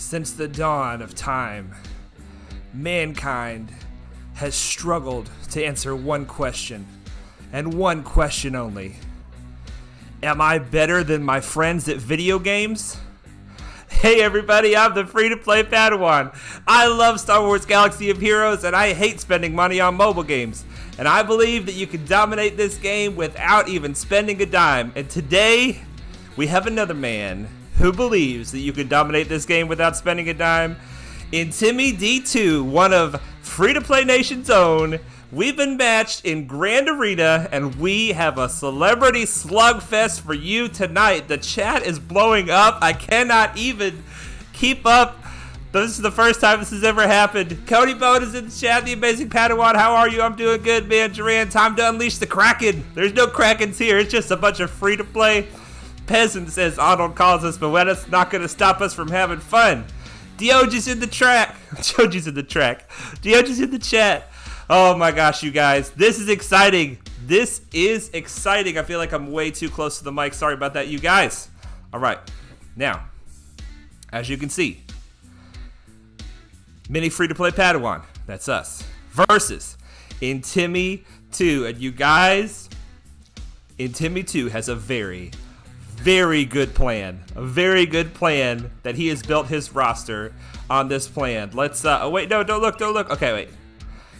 Since the dawn of time, mankind has struggled to answer one question, and one question only. Am I better than my friends at video games? Hey everybody, I'm the free-to-play Padawan. I love Star Wars Galaxy of Heroes, and I hate spending money on mobile games. And I believe that you can dominate this game without even spending a dime. And today, we have another man who believes that you can dominate this game without spending a dime. IntimmyD2, one of Free-to-Play Nation's own. We've been matched in Grand Arena, and we have a celebrity slugfest for you tonight. The chat is blowing up. I cannot even keep up. This is the first time this has ever happened. Cody Bone is in the chat. The amazing Padawan, how are you? I'm doing good, man. Duran, time to unleash the Kraken. There's no Krakens here. It's just a bunch of free-to-play peasants, as Arnold calls us, but that's not going to stop us from having fun. Dioge's in the track. Dioge's in the track. Dioge's in the chat. Oh my gosh, you guys. This is exciting. This is exciting. I feel like I'm way too close to the mic. Sorry about that, you guys. All right. Now, as you can see, mini free-to-play Padawan. That's us. Versus Intimmy2. And you guys, Intimmy2 has a very good plan. A very good plan that he has built his roster on this plan. Let's, oh wait, no, don't look. Okay, wait.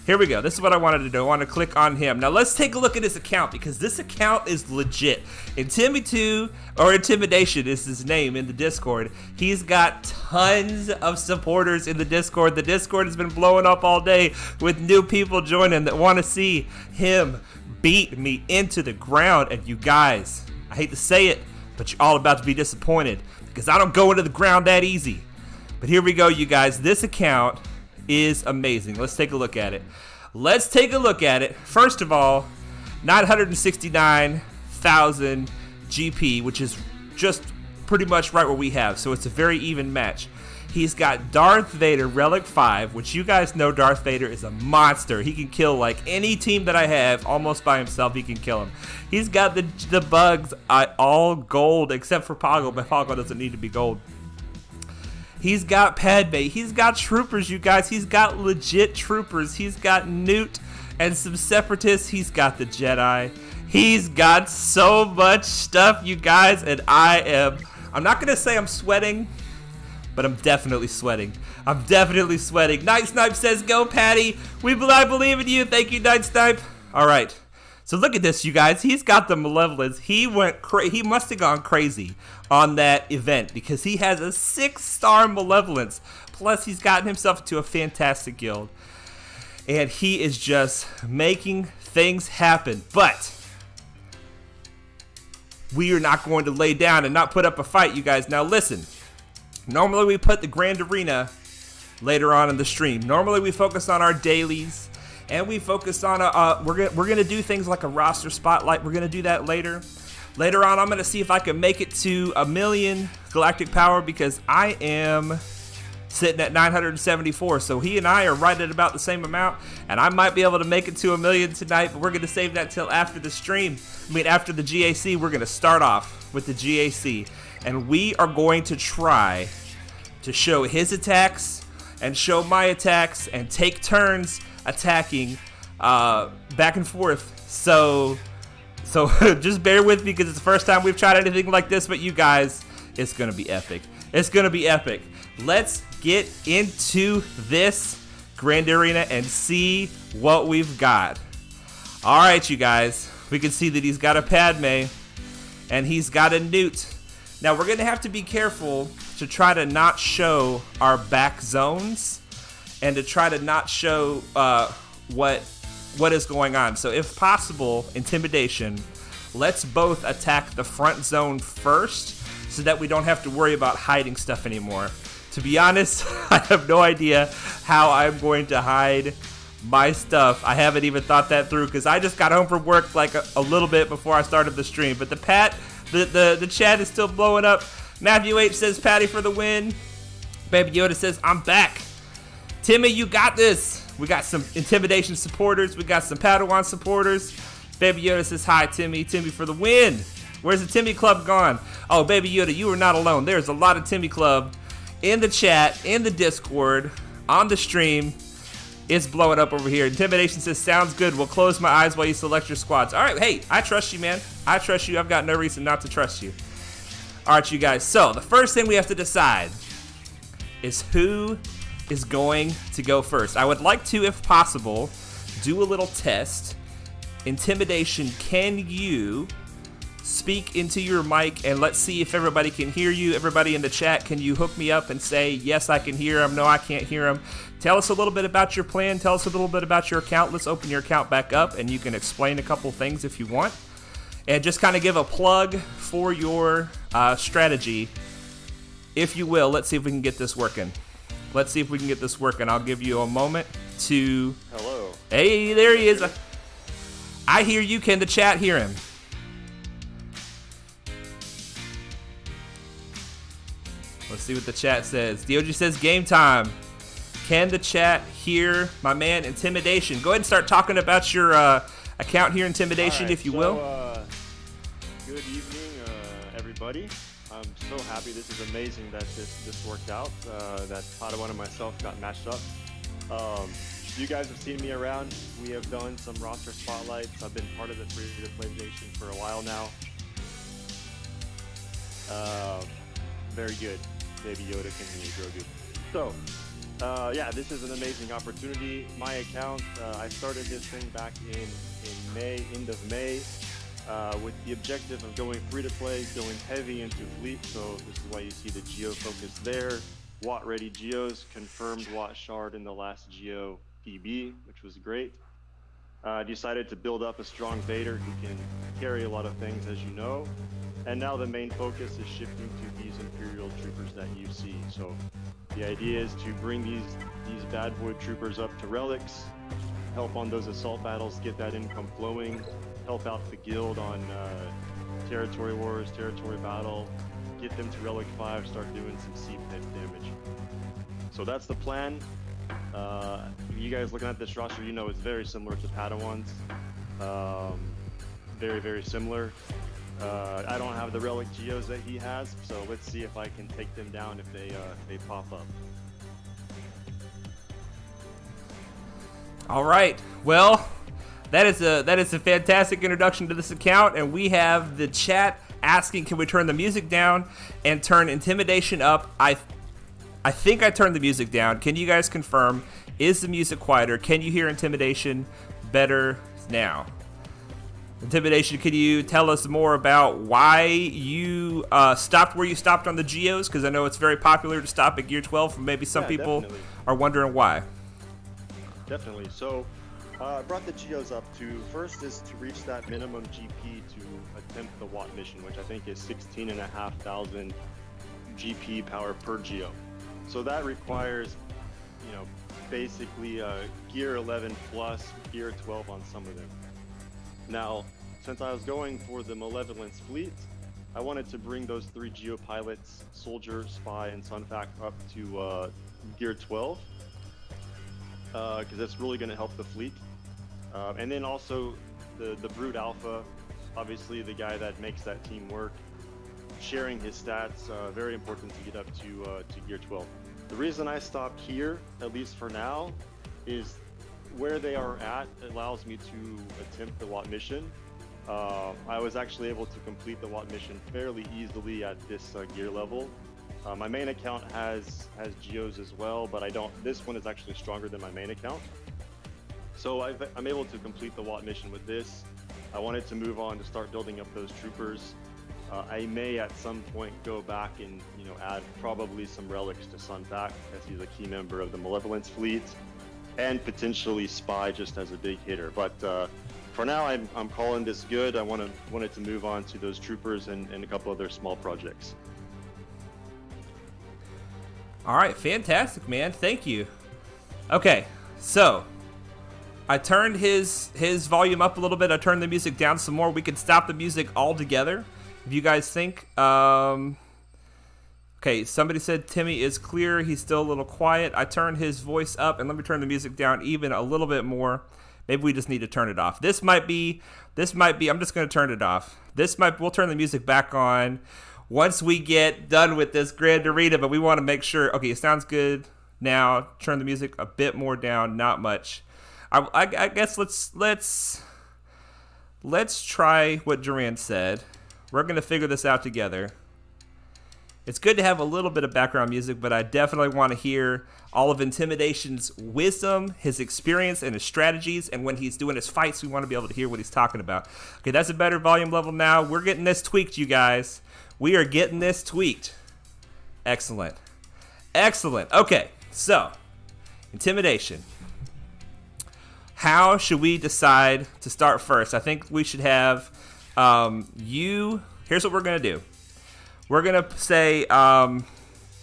Here we go. This is what I wanted to do. I want to click on him. Now let's take a look at his account, because this account is legit. Intimmy2, or Intimidation is his name in the Discord. He's got tons of supporters in the Discord. The Discord has been blowing up all day with new people joining that want to see him beat me into the ground. And you guys, I hate to say it, but you're all about to be disappointed, because I don't go into the ground that easy. But here we go, you guys. This account is amazing. Let's take a look at it. First of all, 969,000 GP, which is just pretty much right where we have. So it's a very even match. He's got Darth Vader Relic 5, which you guys know Darth Vader is a monster. He can kill like any team that I have almost by himself. He can kill him. He's got the bugs all gold except for Poggle, but Poggle doesn't need to be gold. He's got Padme. He's got troopers, you guys. He's got legit troopers. He's got Nute and some separatists. He's got the Jedi. He's got so much stuff, you guys. And I'm not going to say I'm sweating, but I'm definitely sweating. Night Snipe says, go, Patty. I believe in you. Thank you, Night Snipe. All right. So look at this, you guys. He's got the malevolence. He must have gone crazy on that event, because he has a 6-star malevolence. Plus, he's gotten himself into a fantastic guild. And he is just making things happen. But we are not going to lay down and not put up a fight, you guys. Now listen. Normally we put the Grand Arena later on in the stream. Normally we focus on our dailies. And we focus on we're gonna do things like a roster spotlight. We're gonna do that later. Later on, I'm gonna see if I can make it to 1 million galactic power, because I am sitting at 974. So he and I are right at about the same amount, and I might be able to make it to 1 million tonight. But we're gonna save that till after the stream. After the GAC, we're gonna start off with the GAC, and we are going to try to show his attacks and show my attacks and take turns attacking back and forth. So just bear with me, because it's the first time we've tried anything like this. But you guys, it's gonna be epic. Let's get into this Grand Arena and see what we've got. All right, you guys, we can see that he's got a Padme and he's got a Nute. Now we're gonna have to be careful to try to not show our back zones, and to try to not show what is going on. So if possible, Intimidation, let's both attack the front zone first, so that we don't have to worry about hiding stuff anymore. To be honest, I have no idea how I'm going to hide my stuff. I haven't even thought that through, because I just got home from work like a little bit before I started the stream. But the chat is still blowing up. Matthew H says, Patty for the win. Baby Yoda says, I'm back. Timmy, you got this. We got some Intimidation supporters. We got some Padawan supporters. Baby Yoda says, hi, Timmy. Timmy for the win. Where's the Timmy Club gone? Oh, Baby Yoda, you are not alone. There's a lot of Timmy Club in the chat, in the Discord, on the stream. It's blowing up over here. Intimidation says, sounds good. We'll close my eyes while you select your squads. All right, hey, I trust you, man. I trust you. I've got no reason not to trust you. All right, you guys. So the first thing we have to decide is who is going to go first. I would like to, if possible, do a little test. Intimidation, can you speak into your mic and let's see if everybody can hear you? Everybody in the chat, can you hook me up and say, yes, I can hear him, no, I can't hear him? Tell us a little bit about your plan. Tell us a little bit about your account. Let's open your account back up and you can explain a couple things if you want. And just kind of give a plug for your strategy, if you will. Let's see if we can get this working. Let's see if we can get this working. I'll give you a moment to... Hello. Hey, there he is. I hear you. Can the chat hear him? Let's see what the chat says. DOG says game time. Can the chat hear my man Intimidation? Go ahead and start talking about your account here, Intimidation, if you will. Good evening, everybody. I'm so happy. This is amazing that this worked out, that Padawan and myself got matched up. You guys have seen me around. We have done some roster spotlights. I've been part of the free-to-play nation for a while now. Very good. Baby Yoda can hear you, Grogu. So, yeah, this is an amazing opportunity. My account, I started this thing back in May, end of May, with the objective of going free-to-play, going heavy into fleet. So this is why you see the Geo focus there. Watt-ready Geos, confirmed Watt Shard in the last Geo PB, which was great. Decided to build up a strong Vader who can carry a lot of things, as you know. And now the main focus is shifting to these Imperial troopers that you see. So the idea is to bring these bad boy troopers up to relics, help on those assault battles, get that income flowing, help out the guild on territory wars, territory battle, get them to relic 5, start doing some C-pit damage. So that's the plan. You guys looking at this roster, you know it's very similar to Padawan's. Very, very similar. I don't have the relic Geos that he has, so let's see if I can take them down if they pop up. All right. Well, that is a fantastic introduction to this account, and we have the chat asking, can we turn the music down and turn Intimidation up? I think I turned the music down. Can you guys confirm? Is the music quieter? Can you hear Intimidation better now? Intimidation, can you tell us more about why you stopped where you stopped on the Geos? Because I know it's very popular to stop at Gear 12. Maybe some people definitely are wondering why. Definitely. So I brought the Geos up to, first is to reach that minimum GP to attempt the Watt mission, which I think is 16,500 GP power per Geo. So that requires, you know, basically Gear 11 plus Gear 12 on some of them. Now, since I was going for the Malevolence fleet, I wanted to bring those 3 Geo pilots, Soldier, Spy, and Sunfac up to Gear 12, because that's really going to help the fleet. And then also the Brood Alpha, obviously the guy that makes that team work, sharing his stats, very important to get up to Gear 12. The reason I stopped here, at least for now, is where they are at allows me to attempt the Watt mission. I was actually able to complete the Watt mission fairly easily at this gear level. My main account has Geos as well, but I don't. This one is actually stronger than my main account. So I'm able to complete the Watt mission with this. I wanted to move on to start building up those troopers. I may at some point go back and add probably some relics to Sunfac, as he's a key member of the Malevolence fleet, and potentially Spy just as a big hitter. But for now, I'm calling this good. I wanted to move on to those troopers and a couple other small projects. All right, fantastic, man. Thank you. Okay, so I turned his volume up a little bit. I turned the music down some more. We could stop the music altogether if you guys think. Okay, somebody said Timmy is clear. He's still a little quiet. I turned his voice up, and let me turn the music down even a little bit more. Maybe we just need to turn it off. This might be, I'm just going to turn it off. We'll turn the music back on once we get done with this Grand Arena, but we want to make sure. Okay, it sounds good now. Turn the music a bit more down, not much. I guess let's try what Duran said. We're gonna figure this out together. It's good to have a little bit of background music, but I definitely want to hear all of Intimidation's wisdom, his experience, and his strategies. And when he's doing his fights, we want to be able to hear what he's talking about. Okay, that's a better volume level now. We're getting this tweaked, you guys. We are getting this tweaked. Excellent. Excellent. Okay, so Intimidation. How should we decide to start first? I think we should have Here's what we're going to do. We're going to say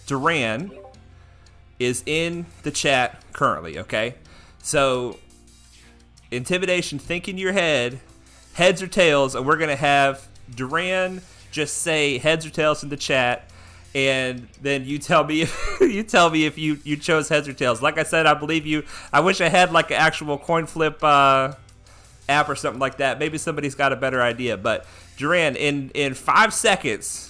Duran is in the chat currently, okay? So, Intimidation, think in your head, heads or tails, and we're going to have Duran just say heads or tails in the chat, and then you tell me if you chose heads or tails. Like I said, I believe you. I wish I had like an actual coin flip app or something like that. Maybe somebody's got a better idea, but Duran, in 5 seconds,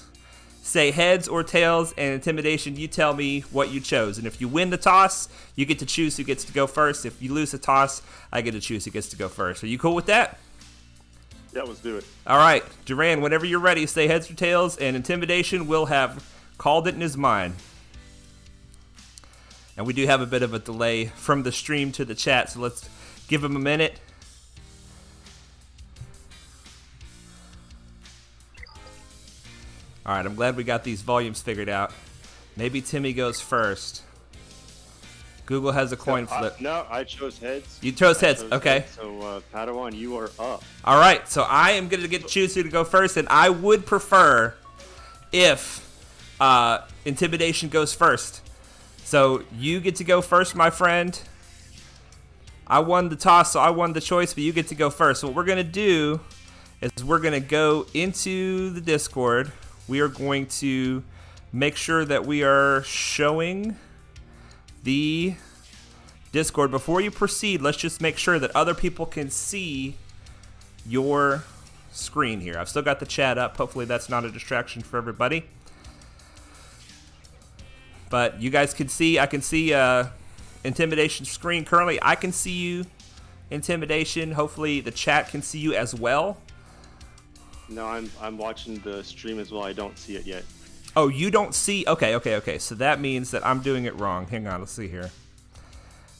say heads or tails, and Intimidation, you tell me what you chose. And if you win the toss, you get to choose who gets to go first. If you lose the toss, I get to choose who gets to go first. Are you cool with that? Yeah, let's do it. All right, Duran, whenever you're ready, say heads or tails, and Intimidation will have called it in his mind. And we do have a bit of a delay from the stream to the chat, so let's give him a minute. All right, I'm glad we got these volumes figured out. Maybe Timmy goes first. Google has a coin flip. No, I chose heads. You chose heads, okay. Heads. So, Padawan, you are up. All right, so I am going to get to choose who to go first, and I would prefer if Intimidation goes first. So you get to go first, my friend. I won the toss, so I won the choice, but you get to go first. So what we're going to do is we're going to go into the Discord. We are going to make sure that we are showing the Discord. Before you proceed, let's just make sure that other people can see your screen here. I've still got the chat up. Hopefully that's not a distraction for everybody. But you guys can see, I can see Intimidation's screen currently. I can see you, Intimidation. Hopefully the chat can see you as well. No, I'm watching the stream as well. I don't see it yet. Oh, you don't see? Okay. So that means that I'm doing it wrong. Hang on, let's see here.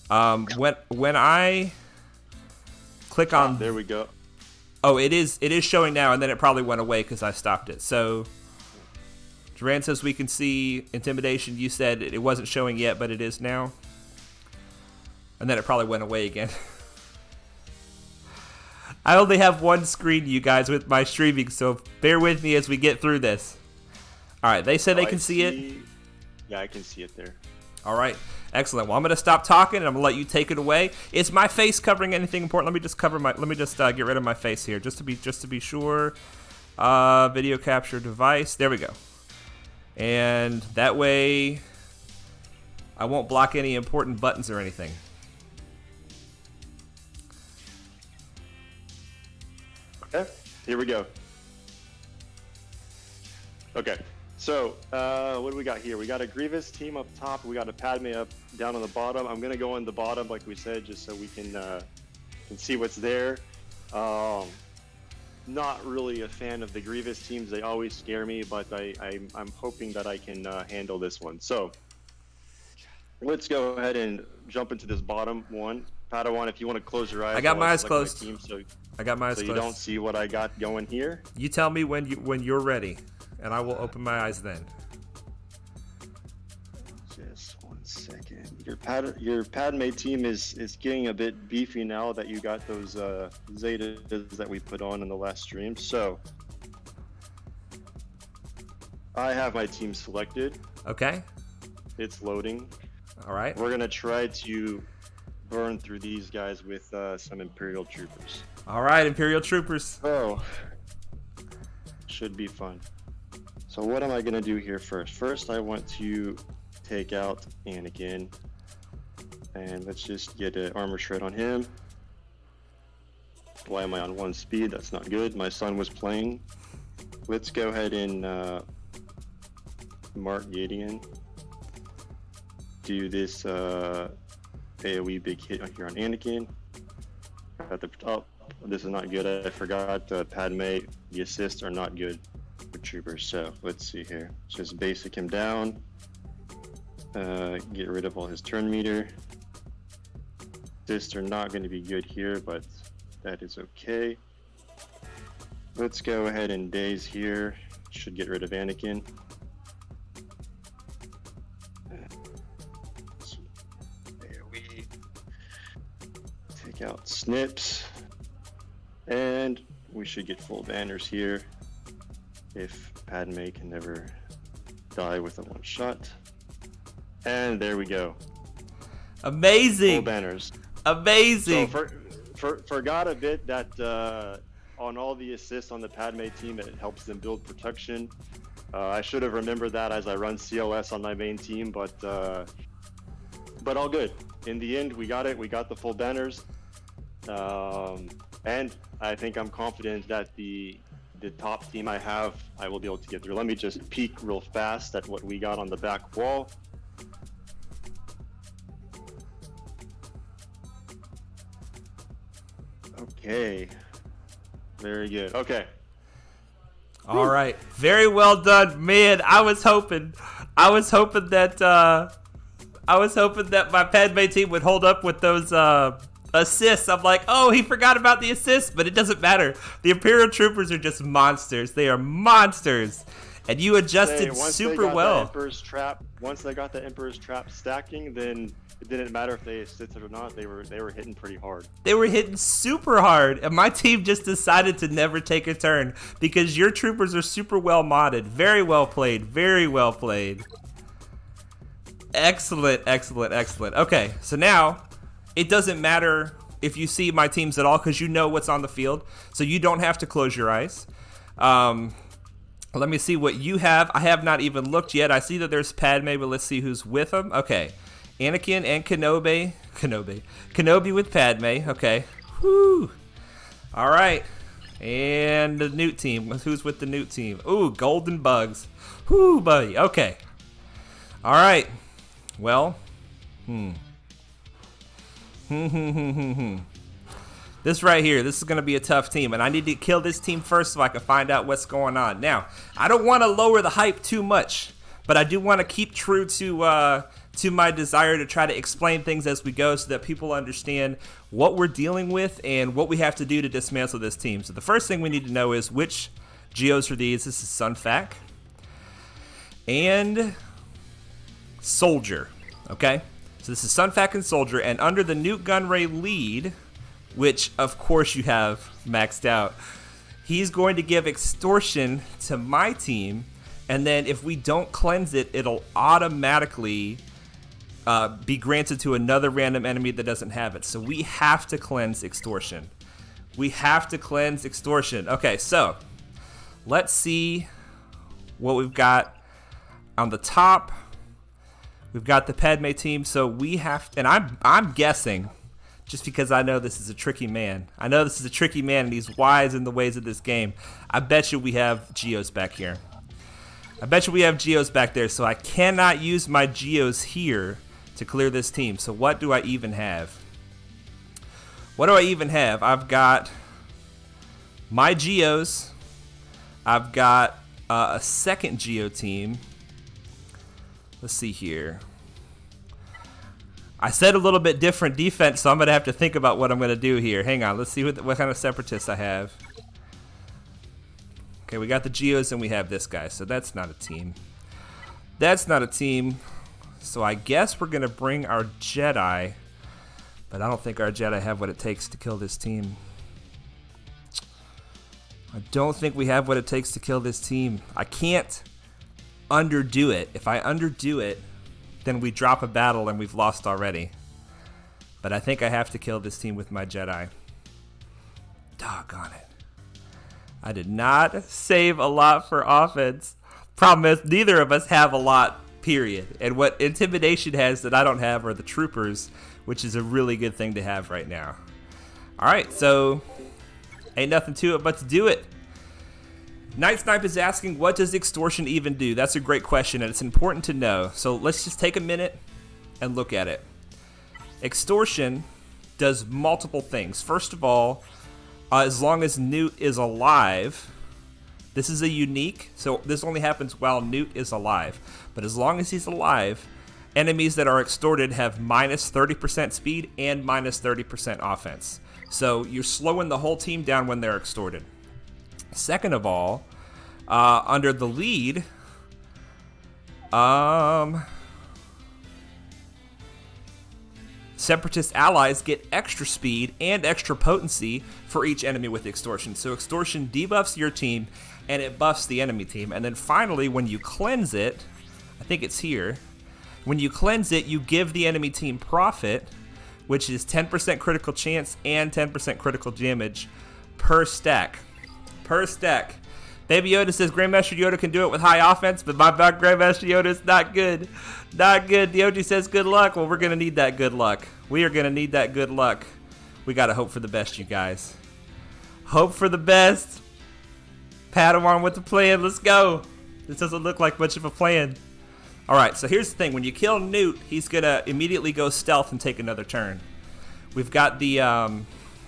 When I click on, there we go. Oh, it is showing now, and then it probably went away because I stopped it. So Duran says we can see Intimidation. You said it wasn't showing yet, but it is now. And then it probably went away again. I only have one screen, you guys, with my streaming, so bear with me as we get through this. All right, they say they can see it. Yeah, I can see it there. All right, excellent. Well, I'm going to stop talking, and I'm going to let you take it away. Is my face covering anything important? Let me just get rid of my face here, just to be sure. Video capture device. There we go. And that way, I won't block any important buttons or anything. Okay, here we go. Okay, so what do we got here? We got a Grievous team up top. We got a Padme up down on the bottom. I'm gonna go on the bottom, like we said, just so we can see what's there. Not really a fan of the Grievous teams. They always scare me, but I'm hoping that I can handle this one. So let's go ahead and jump into this bottom one. Padawan, if you want to close your eyes. I got my eyes closed. I got my eyes closed. So you don't see what I got going here? You tell me when you're ready, and I will open my eyes then. Just 1 second. Your Padme team is getting a bit beefy now that you got those Zetas that we put on in the last stream. So I have my team selected. Okay. It's loading. All right. We're gonna try to burn through these guys with some Imperial troopers. All right, Imperial troopers. Oh, should be fun. So what am I gonna do here first? First, I want to take out Anakin, and let's just get an armor shred on him. Why am I on 1 speed? That's not good. My son was playing. Let's go ahead and Mark Gideon. Do this AoE big hit here on Anakin. Oh, this is not good. I forgot Padme. The assists are not good for troopers. So let's see here. Just basic him down. Get rid of all his turn meter. Assists are not going to be good here, but that is okay. Let's go ahead and daze here. Should get rid of Anakin. AoE. Take out snips. And we should get full banners here if Padme can never die with a one shot. And there we go. Amazing. Full banners. Amazing. So forgot a bit that on all the assists on the Padme team, it helps them build protection. I should have remembered that as I run COS on my main team, but all good. In the end, we got it. We got the full banners, and I think I'm confident that the top team I have, I will be able to get through. Let me just peek real fast at what we got on the back wall. Okay. Very good. Okay. All right. Very well done, man. I was hoping that my Padme team would hold up with those assists. I'm like, oh, he forgot about the assists, but it doesn't matter. The Imperial troopers are just monsters. They are monsters, and you adjusted super well. Once they got the Emperor's Trap stacking, then it didn't matter if they assisted or not. They were hitting pretty hard. They were hitting super hard, and my team just decided to never take a turn because your troopers are super well modded. Very well played. Very well played. Excellent, excellent, excellent. Okay, so now it doesn't matter if you see my teams at all because you know what's on the field, so you don't have to close your eyes. Let me see what you have. I have not even looked yet. I see that there's Padme, but let's see who's with them. Okay. Anakin and Kenobi with Padme. Okay. Whoo. All right. And the Nute team. Who's with the Nute team? Ooh, golden bugs. Whoo, buddy. Okay. All right. Well. This right here, this is going to be a tough team, and I need to kill this team first so I can find out what's going on. Now, I don't want to lower the hype too much, but I do want to keep true to my desire to try to explain things as we go so that people understand what we're dealing with and what we have to do to dismantle this team. So the first thing we need to know is which Geos are these. This is Sunfac and Soldier, okay? So this is Sunfac and Soldier, and under the Nute Gunray lead, which of course you have maxed out, he's going to give extortion to my team, and then if we don't cleanse it, it'll automatically be granted to another random enemy that doesn't have it. So we have to cleanse extortion. We have to cleanse extortion. Okay, so let's see what we've got on the top. We've got the Padme team, so we have, and I'm guessing, just because I know this is a tricky man. I know this is a tricky man, and he's wise in the ways of this game. I bet you we have Geos back here. I bet you we have Geos back there, so I cannot use my Geos here to clear this team. So what do I even have? What do I even have? I've got my Geos. I've got a second Geo team. Let's see here. I said a little bit different defense, so I'm going to have to think about what I'm going to do here. Hang on. Let's see what kind of separatists I have. Okay, we got the Geos and we have this guy, so that's not a team. That's not a team. So I guess we're going to bring our Jedi, but I don't think our Jedi have what it takes to kill this team. I don't think we have what it takes to kill this team. I can't underdo it. If I underdo it, then we drop a battle and we've lost already. But I think I have to kill this team with my Jedi. Doggone it. I did not save a lot for offense. Problem is, neither of us have a lot, period. And what Intimidation has that I don't have are the troopers, which is a really good thing to have right now. Alright, so ain't nothing to it but to do it. Night Snipe is asking, what does extortion even do? That's a great question, and it's important to know. So let's just take a minute and look at it. Extortion does multiple things. First of all, as long as Nute is alive, this is a unique, so this only happens while Nute is alive. But as long as he's alive, enemies that are extorted have minus 30% speed and minus 30% offense. So you're slowing the whole team down when they're extorted. Second of all, under the lead, separatist allies get extra speed and extra potency for each enemy with extortion. So extortion debuffs your team and it buffs the enemy team. And then finally, when you cleanse it, I think it's here, when you cleanse it, you give the enemy team profit, which is 10% critical chance and 10% critical damage per stack. Per stack. Baby Yoda says Grandmaster Yoda can do it with high offense, but my Grandmaster Yoda is not good. Not good. Doj says good luck. Well, we're going to need that good luck. We are going to need that good luck. We got to hope for the best, you guys. Hope for the best. Padawan with the plan. Let's go. This doesn't look like much of a plan. All right, so here's the thing. When you kill Nute, he's going to immediately go stealth and take another turn. We've got the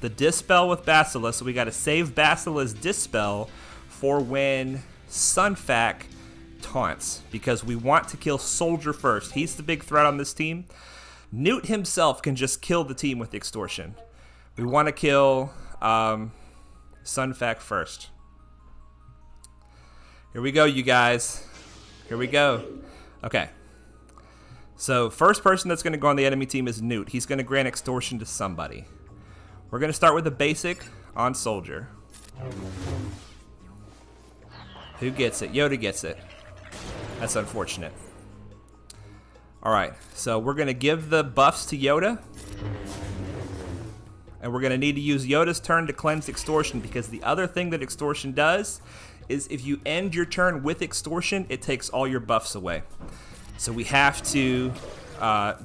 Dispel with Basilisk, so we got to save Basilisk's Dispel for when Sunfac taunts, because we want to kill Soldier first. He's the big threat on this team. Nute himself can just kill the team with extortion. We want to kill Sunfac first. Here we go, you guys. Here we go. Okay. So first person that's going to go on the enemy team is Nute. He's going to grant extortion to somebody. We're going to start with a basic on Soldier. Who gets it? Yoda gets it. That's unfortunate. Alright, so we're going to give the buffs to Yoda. And we're going to need to use Yoda's turn to cleanse extortion, because the other thing that extortion does is if you end your turn with extortion, it takes all your buffs away. So we have to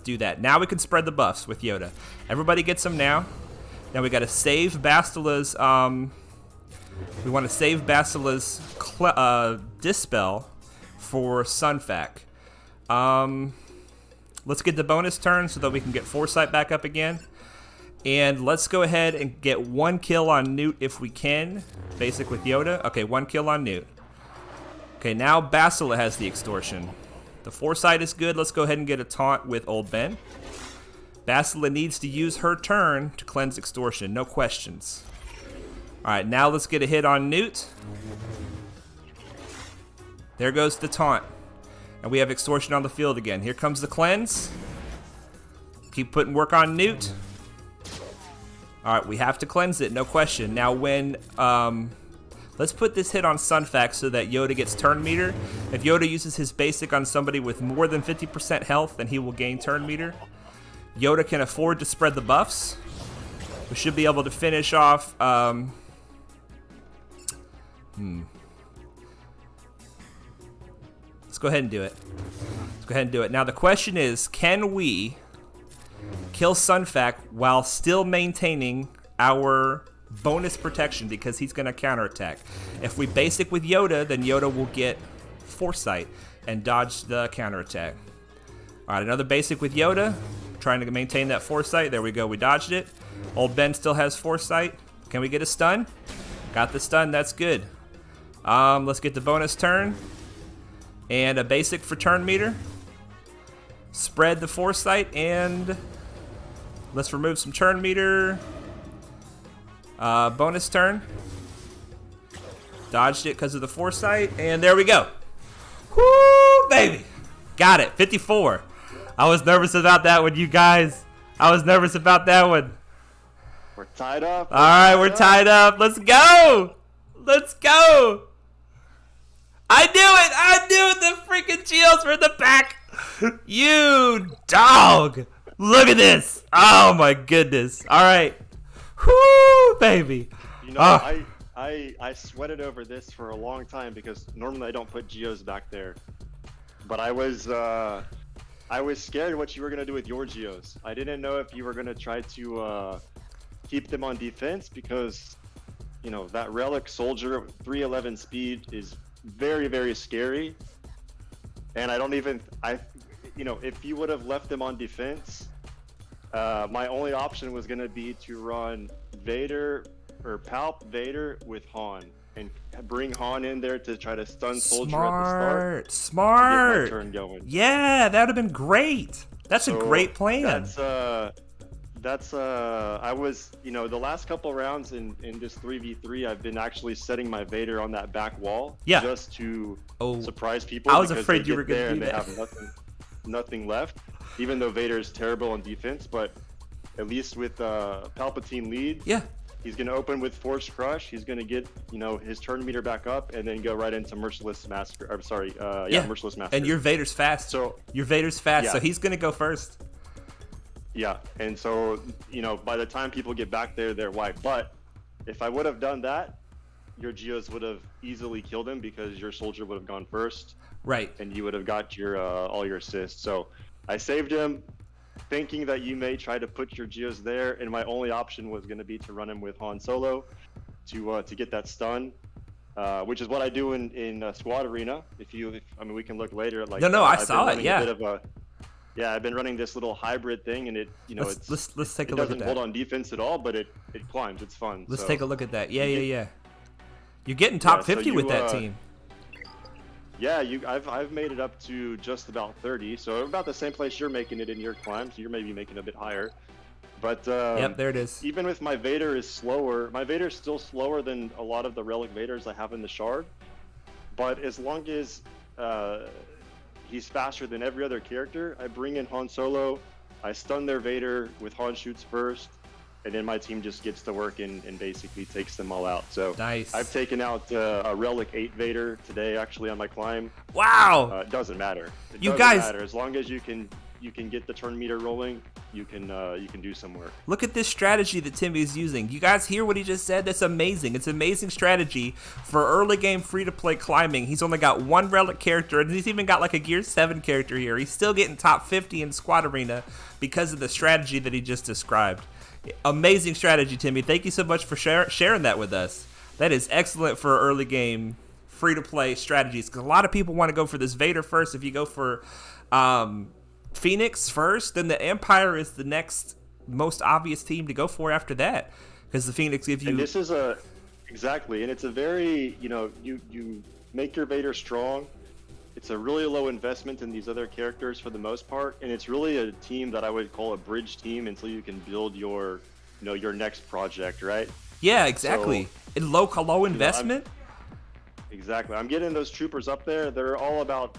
do that. Now we can spread the buffs with Yoda. Everybody gets them now. Now we got to save Bastila's... we want to save Basila's Dispel for Sunfac. Let's get the bonus turn so that we can get Foresight back up again. And let's go ahead and get one kill on Nute if we can. Basic with Yoda. Okay, one kill on Nute. Okay, now Basila has the extortion. The Foresight is good. Let's go ahead and get a taunt with Old Ben. Basila needs to use her turn to cleanse extortion. No questions. Alright, now let's get a hit on Nute. There goes the taunt. And we have extortion on the field again. Here comes the cleanse. Keep putting work on Nute. Alright, we have to cleanse it, no question. Now when, let's put this hit on Sunfac so that Yoda gets turn meter. If Yoda uses his basic on somebody with more than 50% health, then he will gain turn meter. Yoda can afford to spread the buffs. We should be able to finish off, Let's go ahead and do it. Let's go ahead and do it. Now the question is, can we kill Sunfac while still maintaining our bonus protection, because he's going to counterattack? If we basic with Yoda, then Yoda will get Foresight and dodge the counterattack. Alright, another basic with Yoda. Trying to maintain that Foresight. There we go, we dodged it. Old Ben still has Foresight. Can we get a stun? Got the stun, that's good. Let's get the bonus turn. And a basic for turn meter. Spread the Foresight and let's remove some turn meter. Bonus turn. Dodged it because of the Foresight, and there we go. Woo, baby. Got it, 54. I was nervous about that one, you guys. I was nervous about that one. We're tied up. All right, we're tied up. Let's go. Let's go. I knew it. The freaking Geos were in the back. You dog. Look at this. Oh, my goodness. All right. Whoo, baby. You know, I sweated over this for a long time because normally I don't put Geos back there. But I was scared what you were going to do with your Geos. I didn't know if you were going to try to keep them on defense because, that relic soldier 311 speed is very, very scary. And if you would have left him on defense, my only option was going to be to run Vader or Palp Vader with Han and bring Han in there to try to stun soldier at the start. Smart. To get my turn going. Yeah, that would have been great. That's a great plan. I was, the last couple rounds in this 3v3, I've been actually setting my Vader on that back wall just to surprise people. I was afraid you were going to do that. They have nothing left, even though Vader is terrible on defense. But at least with Palpatine lead, he's going to open with Force Crush. He's going to get, his turn meter back up and then go right into Merciless Massacre. Merciless Massacre. And your Vader's fast. So he's going to go first. Yeah, and so, by the time people get back there, they're wiped. But if I would have done that, your Geos would have easily killed him because your soldier would have gone first. Right. And you would have got your all your assists. So I saved him, thinking that you may try to put your Geos there, and my only option was going to be to run him with Han Solo to get that stun, which is what I do in Squad Arena. We can look later at I saw it. Yeah. I've been running this little hybrid thing, and let's take a look at that. It doesn't hold on defense at all, but it climbs. It's fun. Let's take a look at that. Yeah. You're getting top 50 with that team. Yeah, I've made it up to just about 30, so about the same place you're making it in your climb. So you're maybe making it a bit higher. But yep, there it is. Even with my Vader is slower, my Vader's still slower than a lot of the relic Vaders I have in the Shard. But as long as he's faster than every other character, I bring in Han Solo, I stun their Vader with Han shoots first, and then my team just gets to work and basically takes them all out. So nice. I've taken out a Relic 8 Vader today, actually, on my climb. Wow! It doesn't matter. It you doesn't guys, matter. As long as you can get the turn meter rolling, you can do some work. Look at this strategy that Timmy is using. You guys hear what he just said? That's amazing. It's an amazing strategy for early game free-to-play climbing. He's only got one relic character, and he's even got like a Gear 7 character here. He's still getting top 50 in Squad Arena because of the strategy that he just described. Amazing strategy, Timmy. Thank you so much for sharing that with us. That is excellent for early game free-to-play strategies, because a lot of people want to go for this Vader first. If you go for Phoenix first, then the Empire is the next most obvious team to go for after that, because the Phoenix gives you. And this is exactly, and it's a very you make your Vader strong. It's a really low investment in these other characters for the most part, and it's really a team that I would call a bridge team until you can build your your next project, right? Yeah, exactly. So, in low investment. Exactly. I'm getting those troopers up there. They're all about.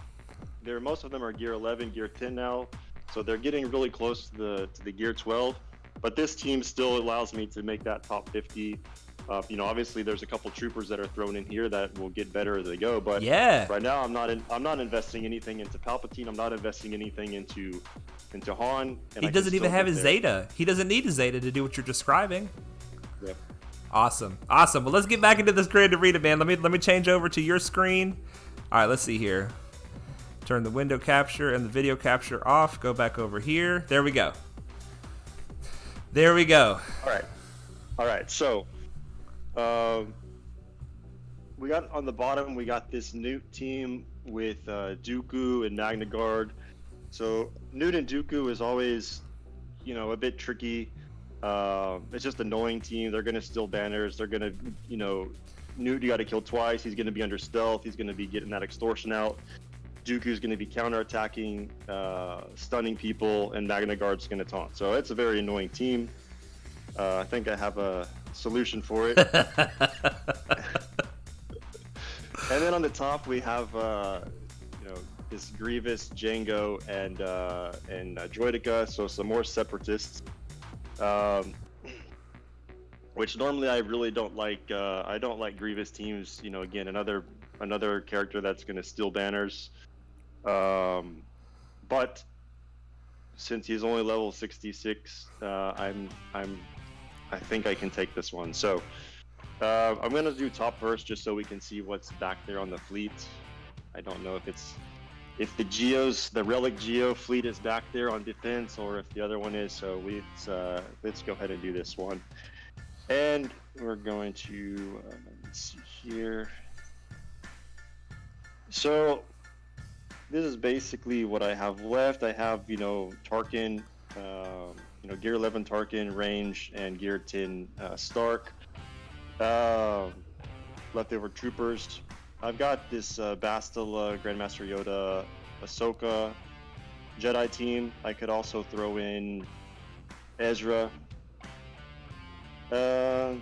Most of them are Gear 11, Gear 10 now, so they're getting really close to the Gear 12. But this team still allows me to make that top 50. Obviously there's a couple troopers that are thrown in here that will get better as they go. But right now I'm not investing anything into Palpatine. I'm not investing anything into Han. And he doesn't even have his Zeta. He doesn't need a Zeta to do what you're describing. Yeah. Awesome. Well, let's get back into this Grand Arena, man. Let me change over to your screen. All right, let's see here. Turn the window capture and the video capture off. Go back over here. There we go. All right. So, we got on the bottom. We got this Nute team with Dooku and Magna Guard. So Nute and Dooku is always, a bit tricky. It's just an annoying team. They're gonna steal banners. They're gonna, Nute you got to kill twice. He's gonna be under stealth. He's gonna be getting that extortion out. Dooku's going to be counterattacking, stunning people, and Magna Guard's going to taunt. So it's a very annoying team. I think I have a solution for it. And then on the top we have, this Grievous, Jango, and Droideka. So some more separatists, which normally I really don't like. I don't like Grievous teams. Again, another character that's going to steal banners. But since he's only level 66, I think I can take this one. So I'm gonna do top first just so we can see what's back there on the fleet. I don't know if the Relic Geo fleet is back there on defense or if the other one is. So let's go ahead and do this one. And we're going to, let's see here. So this is basically what I have left. I have, Tarkin, Gear 11 Tarkin, range, and Gear 10 Stark. Leftover troopers. I've got this Bastila, Grandmaster Yoda, Ahsoka, Jedi team. I could also throw in Ezra. And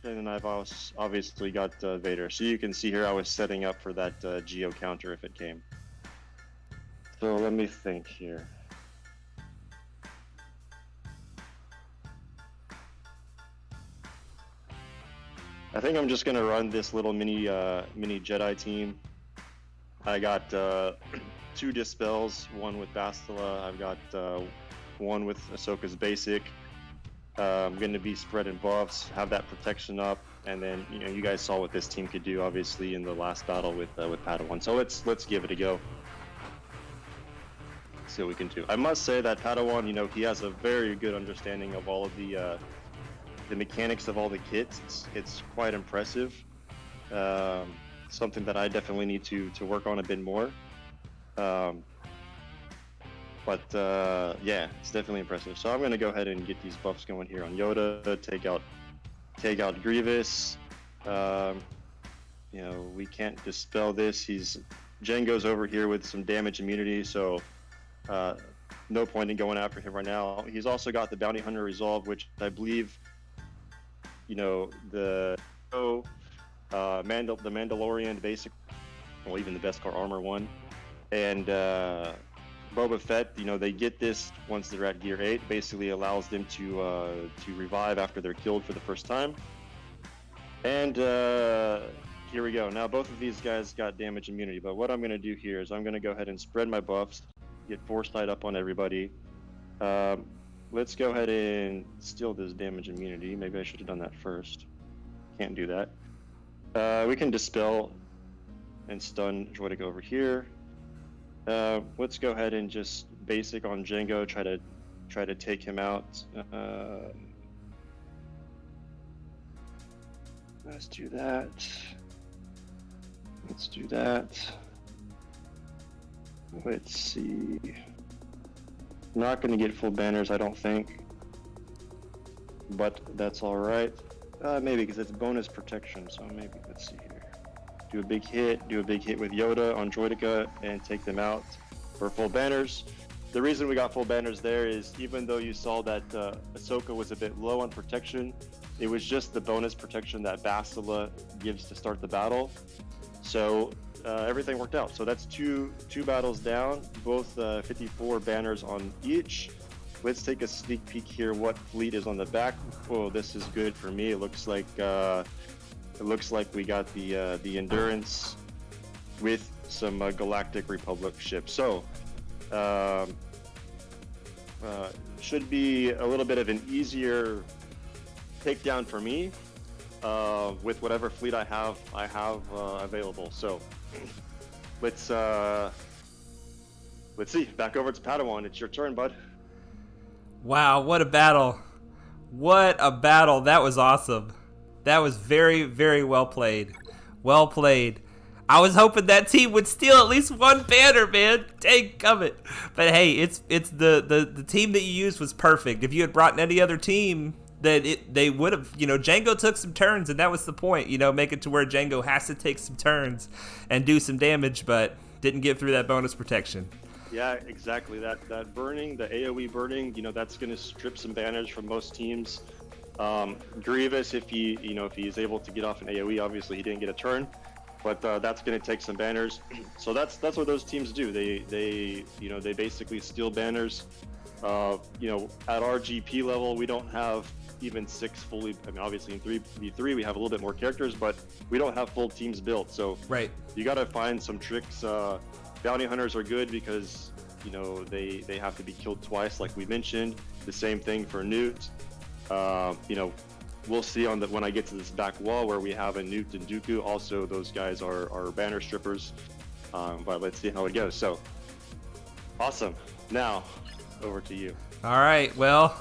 then I've obviously got Vader. So you can see here I was setting up for that Geo counter if it came. So let me think here. I think I'm just gonna run this little mini Jedi team. I got 2 dispels, one with Bastila. I've got one with Ahsoka's basic. I'm going to be spreading buffs, have that protection up, and then you guys saw what this team could do, obviously, in the last battle with Padawan. So let's give it a go. See what we can do. I must say that Padawan, he has a very good understanding of all of the mechanics of all the kits. It's quite impressive. Something that I definitely need to work on a bit more. But yeah, it's definitely impressive. So I'm going to go ahead and get these buffs going here on Yoda. Take out Grievous. We can't dispel this. Jango's over here with some damage immunity, so no point in going after him right now. He's also got the Bounty Hunter Resolve, which I believe, the Mandalorian basic, well, even the Beskar armor one, and Boba Fett, they get this once they're at Gear 8. Basically allows them to revive after they're killed for the first time. And here we go. Now both of these guys got damage immunity, but what I'm going to do here is I'm going to go ahead and spread my buffs, get Foresight up on everybody. Let's go ahead and steal this damage immunity. Maybe I should have done that first. Can't do that. We can dispel and stun Droidic over here. Let's go ahead and just basic on Jango, try to take him out. Let's do that. Let's do that. Let's see. Not going to get full banners, I don't think. But that's all right. Maybe because it's bonus protection, so maybe, let's see here. Do a big hit with Yoda on Droidica and take them out for full banners. The reason we got full banners there is even though you saw that Ahsoka was a bit low on protection, it was just the bonus protection that Bastila gives to start the battle. So everything worked out. So that's two battles down, both 54 banners on each. Let's take a sneak peek here what fleet is on the back. Oh, this is good for me. It looks like we got the Endurance with some Galactic Republic ships. So should be a little bit of an easier takedown for me with whatever fleet I have available. So let's see. Back over to Padawan. It's your turn, bud. Wow, what a battle. What a battle. That was awesome. That was very, very well played. Well played. I was hoping that team would steal at least one banner, man. Dang gummit. But hey, it's the team that you used was perfect. If you had brought in any other team, they would have, Jango took some turns, and that was the point, make it to where Jango has to take some turns and do some damage, but didn't get through that bonus protection. Yeah, exactly. That burning, the AoE burning, that's going to strip some banners from most teams. Grievous, if he is able to get off an AoE, obviously he didn't get a turn, but that's going to take some banners. So that's what those teams do. They basically steal banners. At our GP level, we don't have even 6 fully. I mean, obviously in 3v3 we have a little bit more characters, but we don't have full teams built. So right, you got to find some tricks. Bounty hunters are good because they have to be killed twice, like we mentioned. The same thing for Nute. We'll see when I get to this back wall where we have a Nute and Dooku. Also, those guys are banner strippers. But let's see how it goes. So awesome. Now over to you. All right. Well,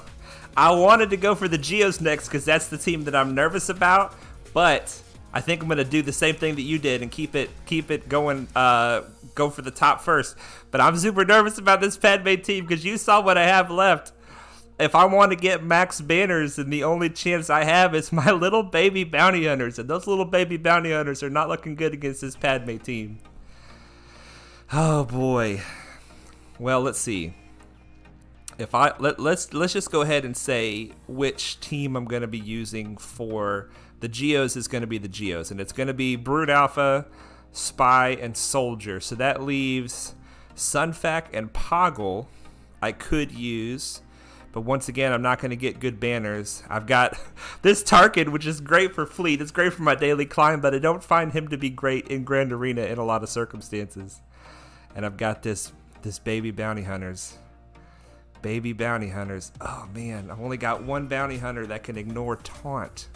I wanted to go for the Geos next because that's the team that I'm nervous about, but I think I'm gonna do the same thing that you did and keep it going. Go for the top first. But I'm super nervous about this Padme team because you saw what I have left. If I want to get max banners, and the only chance I have is my little baby bounty hunters, and those little baby bounty hunters are not looking good against this Padme team. Oh boy. Well, let's see. If let's just go ahead and say which team I'm going to be using for the Geos is going to be the Geos, and it's going to be Brood Alpha, Spy, and Soldier. So that leaves Sunfac and Poggle I could use, but once again, I'm not going to get good banners. I've got this Tarkin, which is great for Fleet. It's great for my daily climb, but I don't find him to be great in Grand Arena in a lot of circumstances. And I've got this baby bounty hunters. Baby bounty hunters. Oh man, I've only got one bounty hunter that can ignore taunt.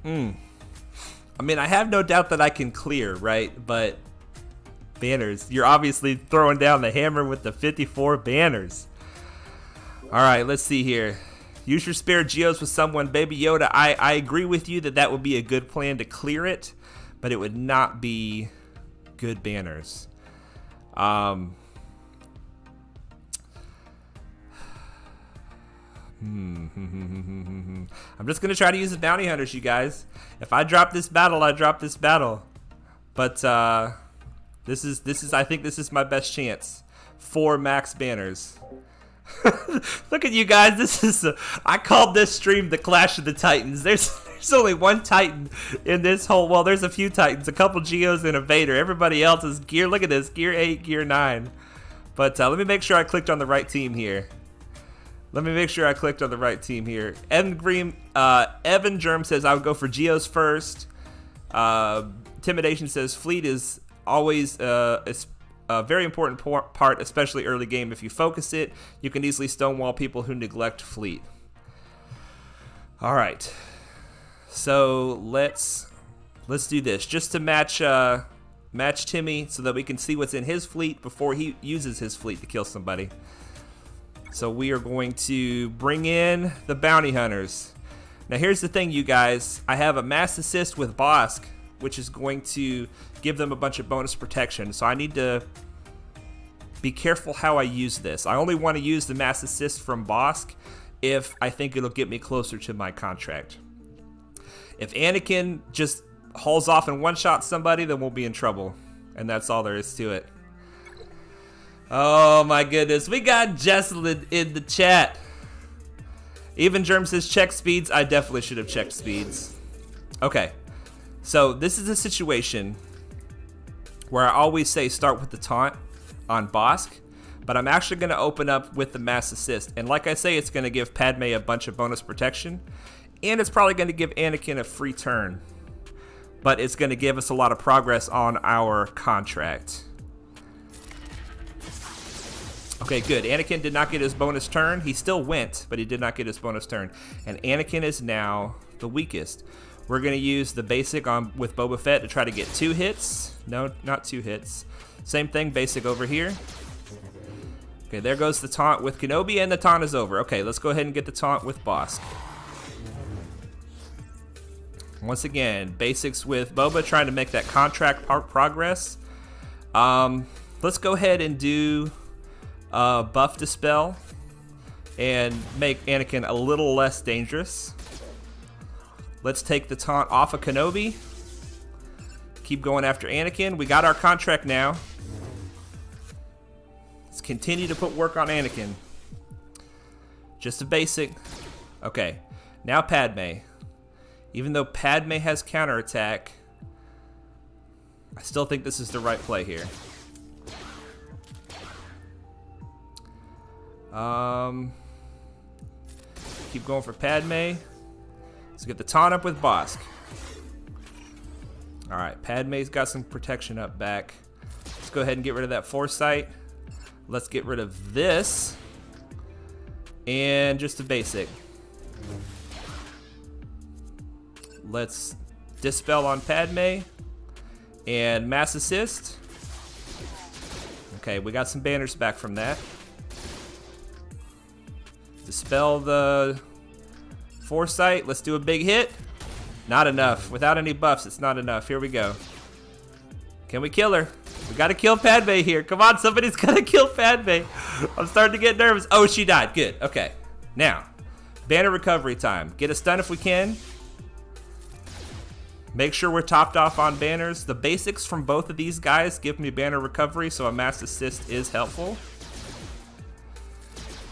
I mean, I have no doubt that I can clear, right? But banners, you're obviously throwing down the hammer with the 54 banners. All right, let's see here. Use your spare Geos with someone. Baby Yoda, I agree with you that would be a good plan to clear it, but it would not be good banners. I'm just gonna try to use the bounty hunters, you guys. If I drop this battle, I drop this battle. But this is I think this is my best chance. 4 max banners. Look at you guys. This is I called this stream the Clash of the Titans. There's only one Titan in this whole. Well, there's a few Titans, a couple Geos and a Vader. Everybody else is gear. Look at this, gear 8, gear 9. But let me make sure I clicked on the right team here. Evan Green, Evan Germ says I would go for Geos first. Intimidation says Fleet is always a very important part, especially early game. If you focus it, you can easily stonewall people who neglect Fleet. All right, so let's do this just to match Timmy so that we can see what's in his fleet before he uses his fleet to kill somebody. So we are going to bring in the bounty hunters. Now here's the thing, you guys. I have a mass assist with Bosk, which is going to give them a bunch of bonus protection. So I need to be careful how I use this. I only want to use the mass assist from Bosk if I think it'll get me closer to my contract. If Anakin just hauls off and one-shot somebody, then we'll be in trouble. And that's all there is to it. Oh my goodness, we got Jesselyn in the chat. Even Germ says check speeds. I definitely should have checked speeds. Okay, so this is a situation where I always say start with the taunt on Bosk, but I'm actually going to open up with the mass assist. And like I say, it's going to give Padme a bunch of bonus protection, and it's probably going to give Anakin a free turn, but it's going to give us a lot of progress on our contract. Okay, good. Anakin did not get his bonus turn. He still went, but he did not get his bonus turn. And Anakin is now the weakest. We're going to use the basic on with Boba Fett to try to get 2 hits. No, not 2 hits. Same thing, basic over here. Okay, there goes the taunt with Kenobi, and the taunt is over. Okay, let's go ahead and get the taunt with Bosk. Once again, basics with Boba, trying to make that contract progress. Let's go ahead and do buff dispel and make Anakin a little less dangerous. Let's take the taunt off of Kenobi. Keep going after Anakin. We got our contract now. Let's continue to put work on Anakin. Just a basic. Okay, now Padme. Even though Padme has counterattack, I still think this is the right play here. Keep going for Padme. Let's get the taunt up with Bosk. Alright, Padme's got some protection up back. Let's go ahead and get rid of that foresight. Let's get rid of this. And just a basic. Let's dispel on Padme. And mass assist. Okay, we got some banners back from that. Dispel the foresight. Let's do a big hit. Not enough. Without any buffs, it's not enough. Here we go. Can we kill her? We gotta kill Padme here. Come on, somebody's gotta kill Padme. I'm starting to get nervous. Oh, she died. Good. Okay. Now, banner recovery time. Get a stun if we can. Make sure we're topped off on banners. The basics from both of these guys give me banner recovery, so a mass assist is helpful.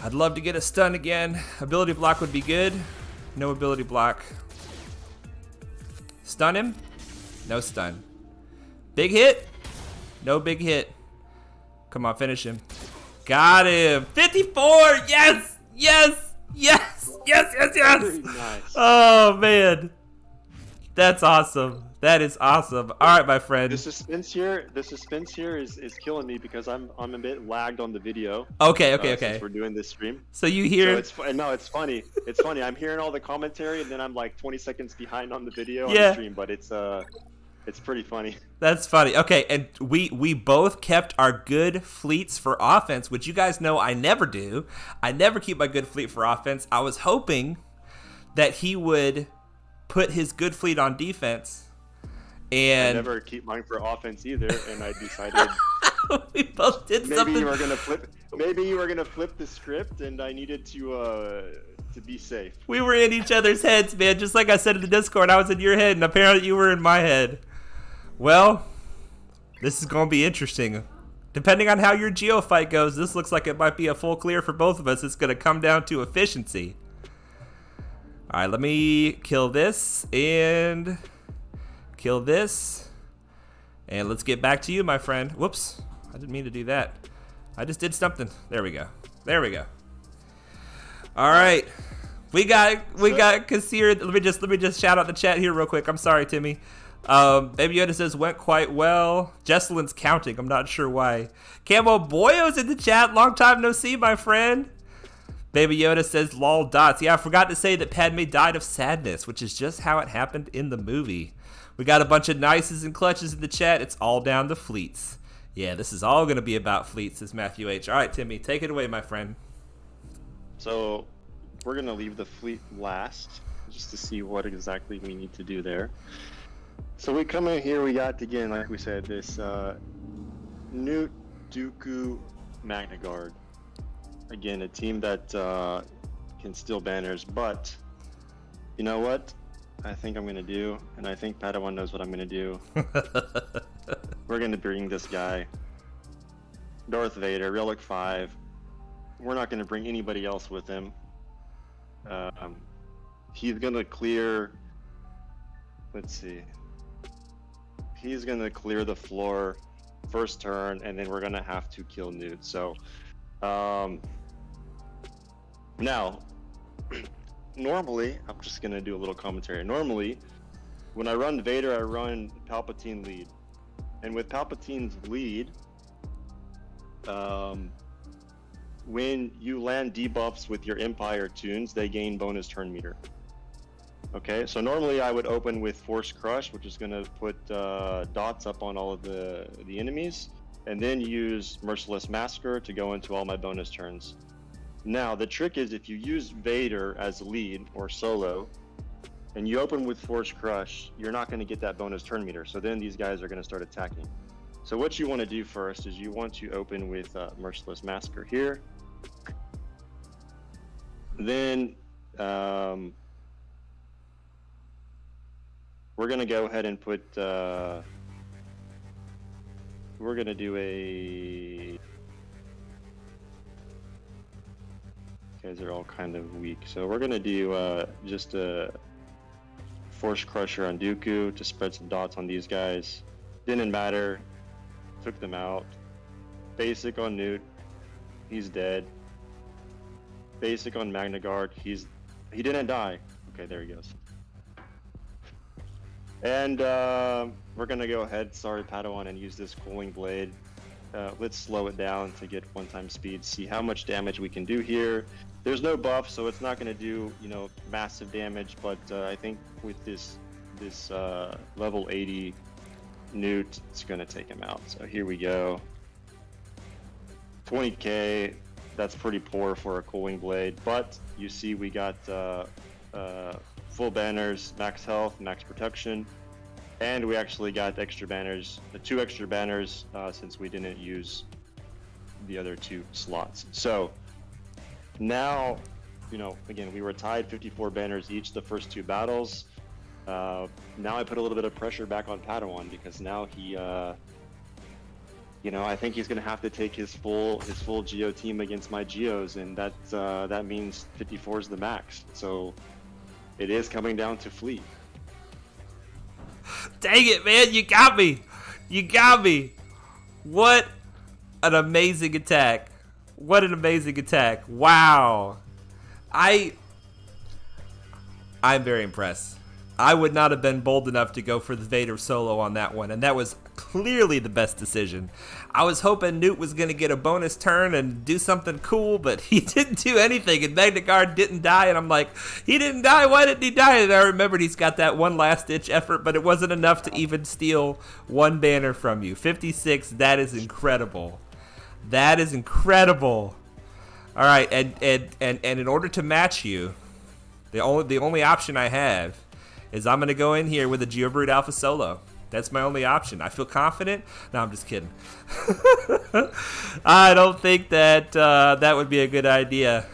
I'd love to get a stun again. Ability block would be good. No ability block. Stun him? No stun. Big hit? No big hit. Come on, finish him. Got him. 54! Yes! Yes! Yes! Yes, yes, yes! Very nice. Oh, man. That's awesome. That is awesome. All right, my friend. The suspense here is killing me because I'm a bit lagged on the video. Okay. Since we're doing this stream. So you hear? So it's funny. It's funny. I'm hearing all the commentary and then I'm like 20 seconds behind on the video on the stream, but it's pretty funny. That's funny. Okay, and we both kept our good fleets for offense, which you guys know I never do. I never keep my good fleet for offense. I was hoping that he would put his good fleet on defense. And I never keep mine for offense either, and I decided we both did something. Maybe you were gonna flip the script, and I needed to be safe. We were in each other's heads, man. Just like I said in the Discord, I was in your head, and apparently you were in my head. Well, this is gonna be interesting. Depending on how your Geo fight goes, this looks like it might be a full clear for both of us. It's gonna come down to efficiency. All right, let me kill this and kill this. And let's get back to you, my friend. Whoops, I didn't mean to do that. I just did something. There we go. There we go. All right, we got Kasir. Let me just shout out the chat here real quick. I'm sorry, Timmy. Baby Yoda says went quite well. Jesselin's counting. I'm not sure why. Camo Boyo's in the chat. Long time no see, my friend. Baby Yoda says lol dots. Yeah, I forgot to say that Padme died of sadness, which is just how it happened in the movie. We got a bunch of nices and clutches in the chat. It's all down to fleets. Yeah, this is all going to be about fleets, says Matthew H. All right, Timmy, take it away, my friend. So we're going to leave the fleet last, just to see what exactly we need to do there. So we come in here, we got, again, like we said, this Nute, Dooku, Magna Guard. Again, a team that can steal banners, but you know what I think I'm going to do, and I think Padawan knows what I'm going to do. We're going to bring this guy, Darth Vader, Relic 5. We're not going to bring anybody else with him. He's going to clear, let's see, he's going to clear the floor first turn, and then we're going to have to kill Nute. So, now, normally, I'm just going to do a little commentary. Normally, when I run Vader, I run Palpatine lead. And with Palpatine's lead, when you land debuffs with your Empire tunes, they gain bonus turn meter. Okay, so normally I would open with Force Crush, which is going to put dots up on all of the enemies, and then use Merciless Massacre to go into all my bonus turns. Now, the trick is if you use Vader as lead or solo, and you open with Force Crush, you're not going to get that bonus turn meter. So then these guys are going to start attacking. So what you want to do first is you want to open with Merciless Massacre here. Then we're going to go ahead and put... we're going to do a... Guys are all kind of weak, so we're gonna do just a Force Crusher on Dooku to spread some dots on these guys. Didn't matter, took them out. Basic on Nute, he's dead. Basic on Magna Guard, he didn't die. Okay, there he goes. And we're gonna go ahead, sorry Padawan, and use this Cooling Blade. Let's slow it down to get one-time speed, see how much damage we can do here. There's no buff, so it's not going to do, you know, massive damage, but I think with this level 80 Nute, it's going to take him out. So here we go. 20k, that's pretty poor for a Cooling Blade, but you see we got full banners, max health, max protection, and we actually got extra banners, 2 extra banners, since we didn't use the other 2 slots. So now, you know, again, we were tied 54 banners each the first 2 battles. Now I put a little bit of pressure back on Padawan, because now he, you know, I think he's going to have to take his full Geo team against my Geos, and that means 54 is the max. So it is coming down to fleet. Dang it, man! You got me. You got me. What an amazing attack! What an amazing attack! Wow. I'm very impressed. I would not have been bold enough to go for the Vader solo on that one, and that was clearly the best decision. I was hoping Nute was going to get a bonus turn and do something cool, but he didn't do anything, and Magna Guard didn't die, and I'm like, he didn't die, why didn't he die? And I remembered he's got that one last-ditch effort, but it wasn't enough to even steal 1 banner from you. 56, that is incredible. That is incredible. All right, and in order to match you, the only option I have is I'm going to go in here with a Geobrute Alpha solo. That's my only option. I feel confident. No, I'm just kidding. I don't think that that would be a good idea.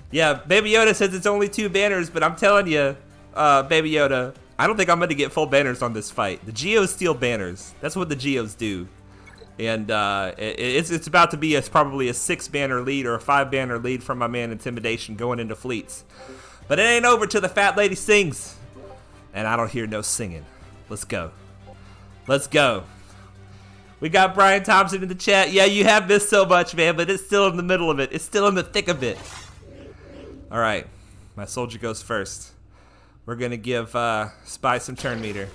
Yeah, Baby Yoda says it's only 2 banners, but I'm telling you, Baby Yoda, I don't think I'm going to get full banners on this fight. The Geos steal banners. That's what the Geos do. And it's about to be probably a 6-banner lead or a 5-banner lead from my man Intimidation going into fleets. But it ain't over till the fat lady sings. And I don't hear no singing. Let's go. Let's go. We got Brian Thompson in the chat. Yeah, you have missed so much, man, but it's still in the middle of it. It's still in the thick of it. All right. My soldier goes first. We're going to give Spy some turn meter.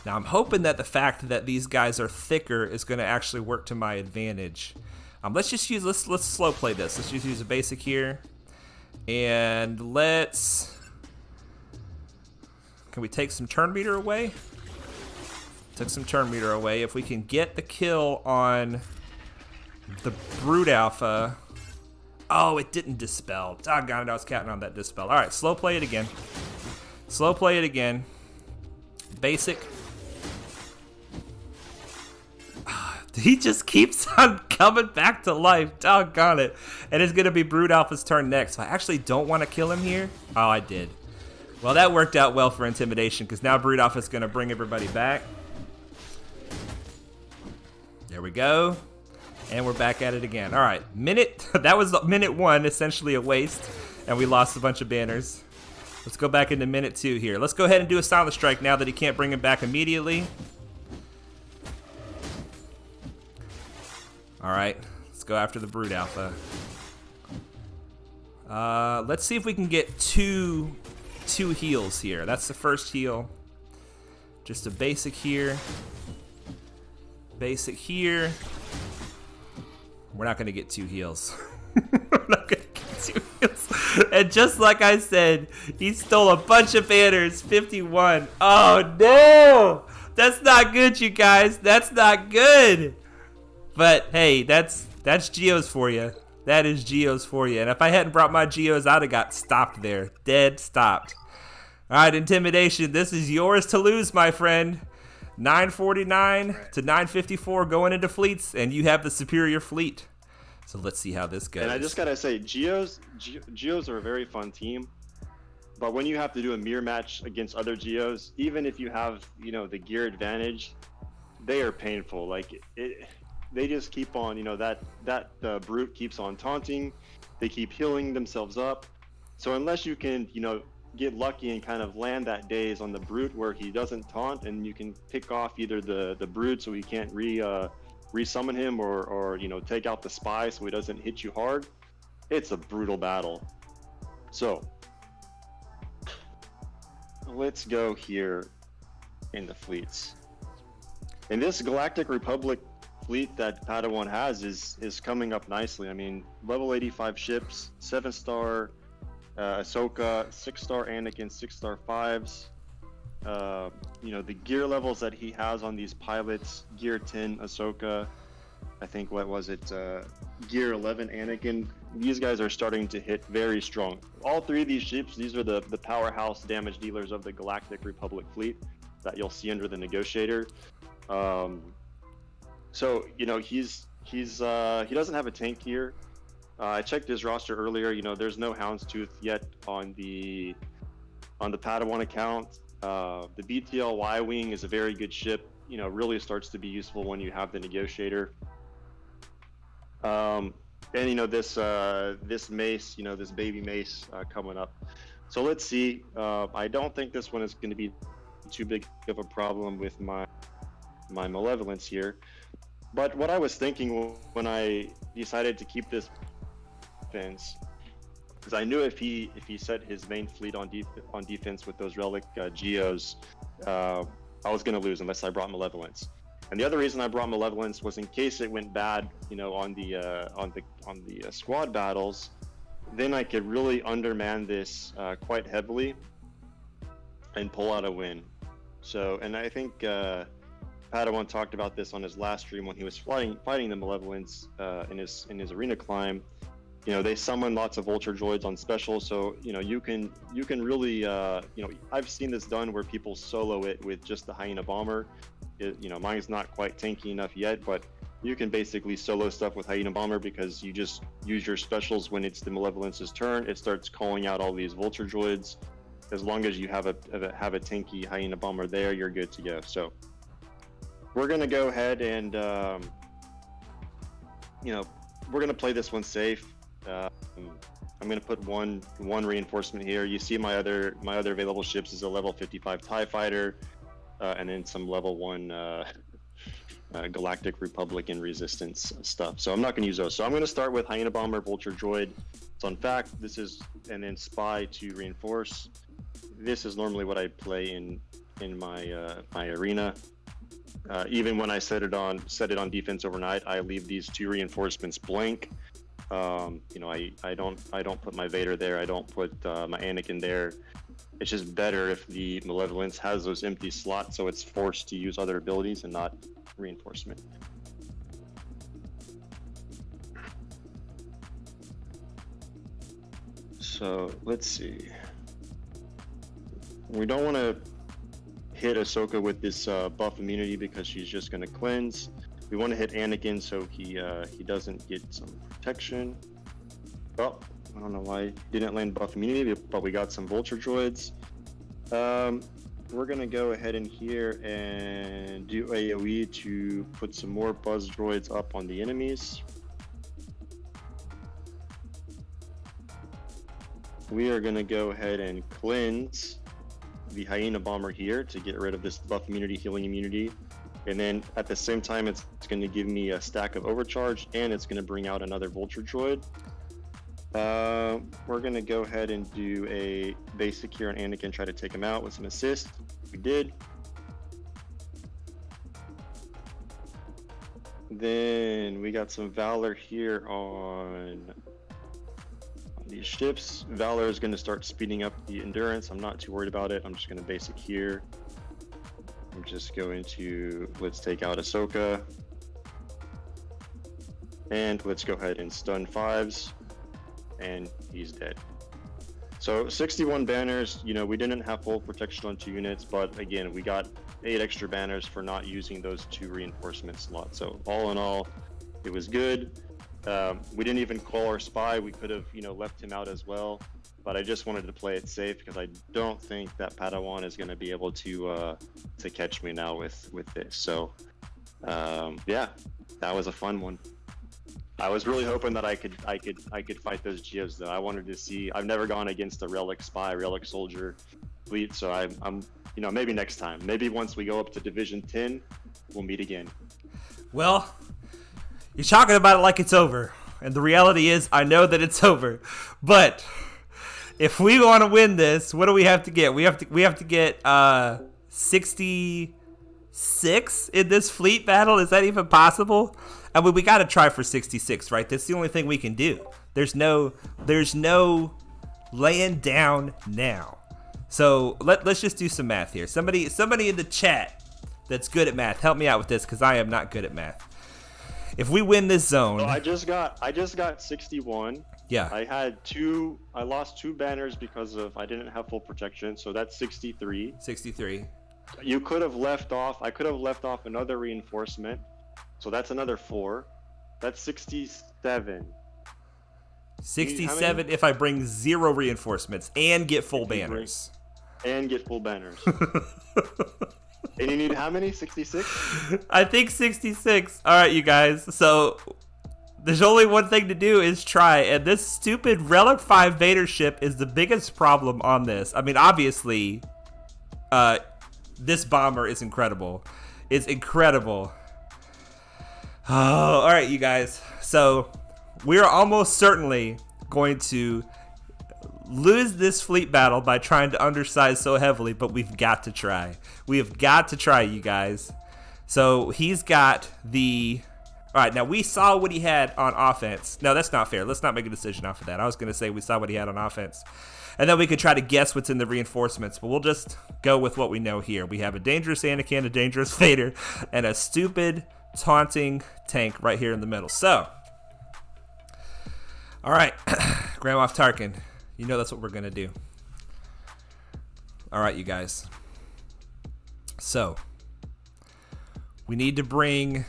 Now, I'm hoping that the fact that these guys are thicker is going to actually work to my advantage. Let's slow play this. Let's just use a basic here. And can we take some turn meter away? Took some turn meter away. If we can get the kill on the Brute Alpha. Oh, it didn't dispel. Doggone it, I was counting on that dispel. All right, slow play it again. Slow play it again. Basic. He just keeps on coming back to life. Doggone it. And it's going to be Brute Alpha's turn next. So I actually don't want to kill him here. Oh, I did. Well, that worked out well for Intimidation, because now Brute Alpha is going to bring everybody back. There we go. And we're back at it again. All right. That was minute 1, essentially a waste. And we lost a bunch of banners. Let's go back into minute 2 here. Let's go ahead and do a Silent Strike now that he can't bring him back immediately. All right. Let's go after the Brute Alpha. Let's see if we can get two heals here. That's the first heal. Just a basic here. Basic here. We're not going to get 2 heals. We're not going to get 2 heals. And just like I said, he stole a bunch of banners. 51. Oh, no. That's not good, you guys. That's not good. But, hey, that's Geos for you. That is Geos for you. And if I hadn't brought my Geos, I'd have got stopped there. Dead stopped. All right, Intimidation, this is yours to lose, my friend. 949 to 954 going into fleets, and you have the superior fleet. So let's see how this goes. And I just got to say, Geos are a very fun team. But when you have to do a mirror match against other Geos, even if you have, you know, the gear advantage, they are painful. Like, they just keep on, you know, that Brute keeps on taunting. They keep healing themselves up. So unless you can, you know, get lucky and kind of land that daze on the Brute where he doesn't taunt, and you can pick off either the Brute so he can't re-summon him, or you know, take out the Spy so he doesn't hit you hard, it's a brutal battle. So let's go here in the fleets. And this Galactic Republic fleet that Padawan has is coming up nicely. I mean, level 85 ships, 7-star Ahsoka, 6-star Anakin, 6-star 5s. You know, the gear levels that he has on these pilots: gear 10 Ahsoka, I think, what was it, gear 11 Anakin, these guys are starting to hit very strong. All three of these ships, these are the powerhouse damage dealers of the Galactic Republic fleet that you'll see under the Negotiator. So you know he doesn't have a tank here. I checked his roster earlier. You know, there's no Houndstooth yet on the Padawan account. The BTL Y-wing is a very good ship. You know, really starts to be useful when you have the Negotiator. And you know this mace, you know, this baby mace coming up. So let's see. I don't think this one is going to be too big of a problem with my malevolence here. But what I was thinking when I decided to keep this defense, because I knew if he set his main fleet on defense with those relic Geos, I was going to lose unless I brought malevolence. And the other reason I brought malevolence was in case it went bad, you know, on the squad battles, then I could really underman this quite heavily and pull out a win. So, and I think Padawan talked about this on his last stream when he was fighting the malevolence in his arena climb. You know, they summon lots of vulture droids on special, so you know you can really you know, I've seen this done where people solo it with just the hyena bomber. You know, mine's not quite tanky enough yet, but you can basically solo stuff with hyena bomber because you just use your specials when it's the malevolence's turn. It starts calling out all these vulture droids. As long as you have a tanky hyena bomber there, you're good to go. So we're gonna go ahead and you know, we're gonna play this one safe. I'm gonna put one reinforcement here. You see my other available ships is a level 55 TIE fighter, and then some level 1 Galactic Republican resistance stuff. So I'm not gonna use those. So I'm gonna start with hyena bomber, vulture droid. So in fact, this is, and then spy to reinforce. This is normally what I play in my my arena. Even when I set it on defense overnight, I leave these 2 reinforcements blank. You know, I don't put my Vader there. I don't put my Anakin there. It's just better if the malevolence has those empty slots, so it's forced to use other abilities and not reinforcement. So let's see. We don't want to hit Ahsoka with this buff immunity because she's just going to cleanse. We want to hit Anakin so he doesn't get some protection. Well, I don't know why he didn't land buff immunity, but we got some vulture droids. We're gonna go ahead in here and do AoE to put some more buzz droids up on the enemies. We are gonna go ahead and cleanse the hyena bomber here to get rid of this buff immunity, healing immunity. And then at the same time, it's going to give me a stack of overcharge, and it's going to bring out another vulture droid. We're going to go ahead and do a basic here on Anakin, try to take him out with some assist. We did. Then we got some Valor here on these ships. Valor is going to start speeding up the endurance. I'm not too worried about it. I'm just going to basic here. I'm just going to, let's take out Ahsoka. And let's go ahead and stun 5s. And he's dead. So 61 banners, you know, we didn't have full protection on 2 units, but again, we got 8 extra banners for not using those 2 reinforcement slots. So all in all, it was good. We didn't even call our spy. We could have, you know, left him out as well. But I just wanted to play it safe because I don't think that Padawan is going to be able to catch me now with this. So yeah, that was a fun one. I was really hoping that I could fight those Geos though. I wanted to see. I've never gone against a relic spy, relic soldier fleet, so I'm you know, maybe next time. Maybe once we go up to Division 10, we'll meet again. Well, you're talking about it like it's over, and the reality is, I know that it's over, but if we want to win this, what do we have to get? We have to get 66 in this fleet battle. Is that even possible? I mean, we got to try for 66, right? That's the only thing we can do. There's no laying down now. So let's just do some math here. Somebody in the chat that's good at math, help me out with this because I am not good at math. If we win this zone, So I just got 61. Yeah. I lost 2 banners because of I didn't have full protection, so that's 63. 63. You could have left off. I could have left off another reinforcement, so that's another 4. That's 67. 67 if I bring 0 reinforcements and get full banners. And get full banners. And you need how many? 66? I think 66. All right, you guys. So there's only one thing to do is try. And this stupid Relic 5 Vader ship is the biggest problem on this. I mean, obviously, this bomber is incredible. It's incredible. Oh, all right, you guys. So we're almost certainly going to lose this fleet battle by trying to undersize so heavily, but we've got to try. We have got to try, you guys. So he's got the... All right, now we saw what he had on offense. No, that's not fair. Let's not make a decision off of that. I was going to say we saw what he had on offense. And then we could try to guess what's in the reinforcements, but we'll just go with what we know here. We have a dangerous Anakin, a dangerous Vader, and a stupid, taunting tank right here in the middle. So, all right, Grand Moff Tarkin. You know that's what we're going to do. All right, you guys. So, we need to bring...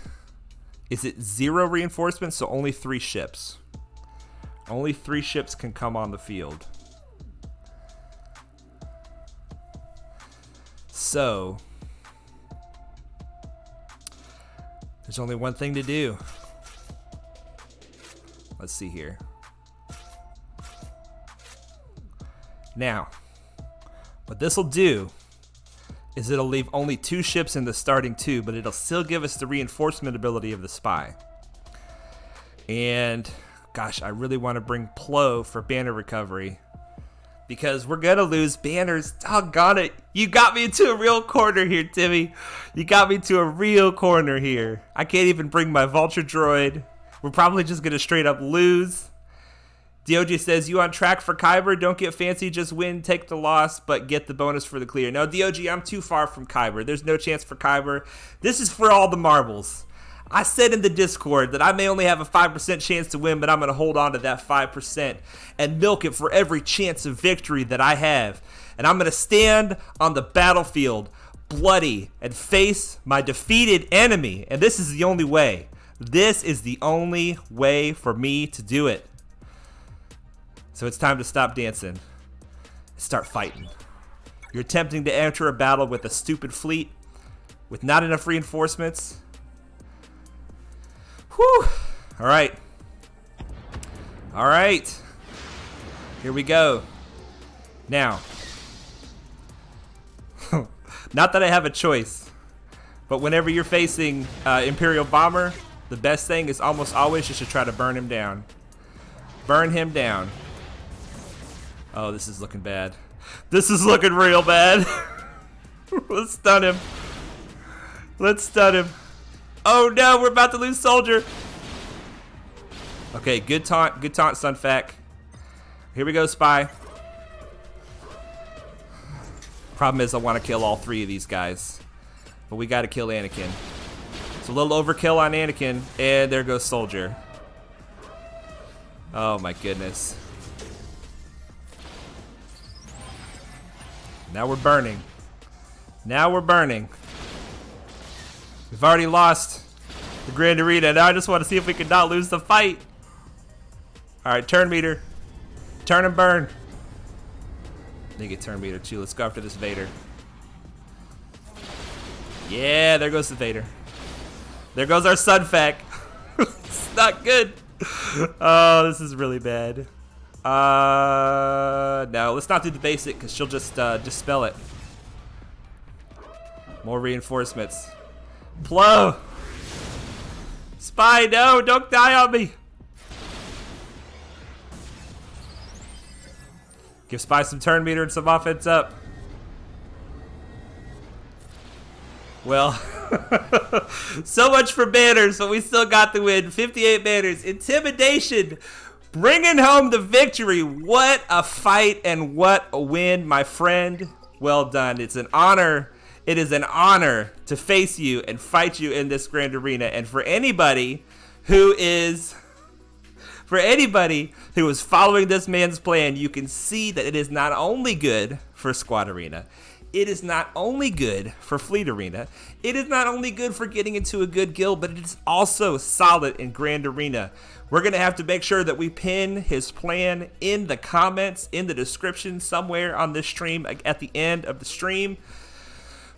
Is it 0 reinforcements? So only 3 ships. Only 3 ships can come on the field. So, there's only one thing to do. Let's see here. Now, what this will do is it'll leave only 2 ships in the starting 2, but it'll still give us the reinforcement ability of the spy. And, gosh, I really want to bring Plo for banner recovery, because we're going to lose banners. Doggone it. You got me into a real corner here, Timmy. You got me to a real corner here. I can't even bring my Vulture Droid. We're probably just going to straight up lose. DOG says, you on track for Kyber? Don't get fancy, just win, take the loss, but get the bonus for the clear. No, DOG, I'm too far from Kyber. There's no chance for Kyber. This is for all the marbles. I said in the Discord that I may only have a 5% chance to win, but I'm going to hold on to that 5% and milk it for every chance of victory that I have. And I'm going to stand on the battlefield bloody and face my defeated enemy. And this is the only way. This is the only way for me to do it. So it's time to stop dancing. Start fighting. You're attempting to enter a battle with a stupid fleet with not enough reinforcements. Whew. All right. All right. Here we go. Now. Not that I have a choice, but whenever you're facing Imperial Bomber, the best thing is almost always just to try to burn him down. Burn him down. Oh, this is looking bad. This is looking real bad. Let's stun him. Let's stun him. Oh no, we're about to lose Soldier. Okay, good taunt, Sunfac. Here we go, Spy. Problem is I want to kill all 3 of these guys, but we got to kill Anakin. It's a little overkill on Anakin, and there goes Soldier. Oh my goodness. Now we're burning. Now we're burning. We've already lost the Grand Arena. Now I just want to see if we can not lose the fight. Alright, turn meter. Turn and burn. They get turn meter too. Let's go after this Vader. Yeah, there goes the Vader. There goes our Sunfac. It's not good. Oh, this is really bad. No, let's not do the basic because she'll just dispel it. More reinforcements. Plo! Spy, no, don't die on me. Give Spy some turn meter and some offense up. Well, so much for banners, but we still got the win. 58 banners. Intimidation. Bringing home the victory. What a fight and what a win, my friend. Well done. It's an honor. It is an honor to face you and fight you in this grand arena. And for anybody who is For anybody who is following this man's plan, you can see that it is not only good for Squad Arena, it is not only good for Fleet Arena, it is not only good for getting into a good guild, but it is also solid in Grand Arena. We're going to have to make sure that we pin his plan in the comments, in the description somewhere on this stream, at the end of the stream.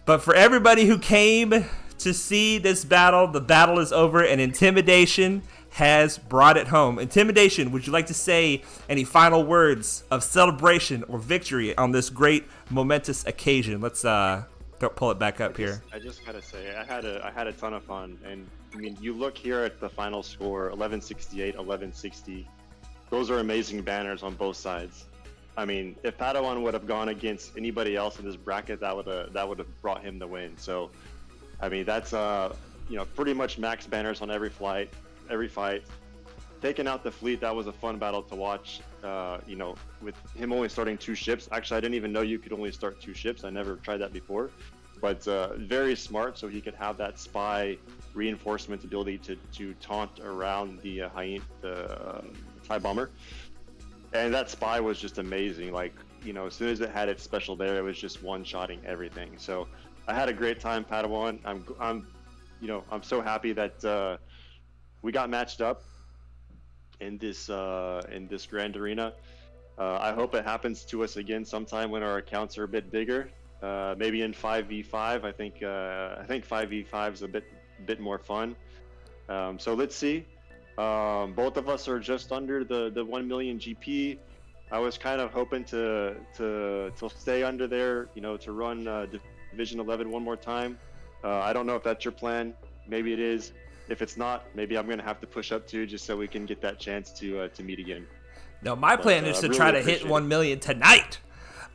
But for everybody who came to see this battle, the battle is over, and Intimidation has brought it home. Intimidation, would you like to say any final words of celebration or victory on this great momentous occasion? Let's pull it back up here. I just gotta say, I had a ton of fun, and I mean, you look here at the final score, 1168, 1160. Those are amazing banners on both sides. I mean, if Padawan would have gone against anybody else in this bracket, that would have brought him the win. So, I mean, that's pretty much max banners on every fight. Taking out the fleet, that was a fun battle to watch. With him only starting 2 ships. Actually, I didn't even know you could only start 2 ships. I never tried that before. But very smart, so he could have that spy reinforcement ability to taunt around the aint, the TIE bomber. And that spy was just amazing. Like, as soon as it had its special there, it was just one-shotting everything. So I had a great time, Padawan. I'm so happy that we got matched up in this Grand Arena. I hope it happens to us again sometime when our accounts are a bit bigger. Maybe in 5v5. I think 5v5 is a bit more fun. So let's see. Both of us are just under the 1 million GP. I was kind of hoping to stay under there, to run Division 11 one more time. I don't know if that's your plan. Maybe it is. If it's not, maybe I'm gonna have to push up too, just so we can get that chance to meet again. No, my plan is to really try to hit 1 million tonight.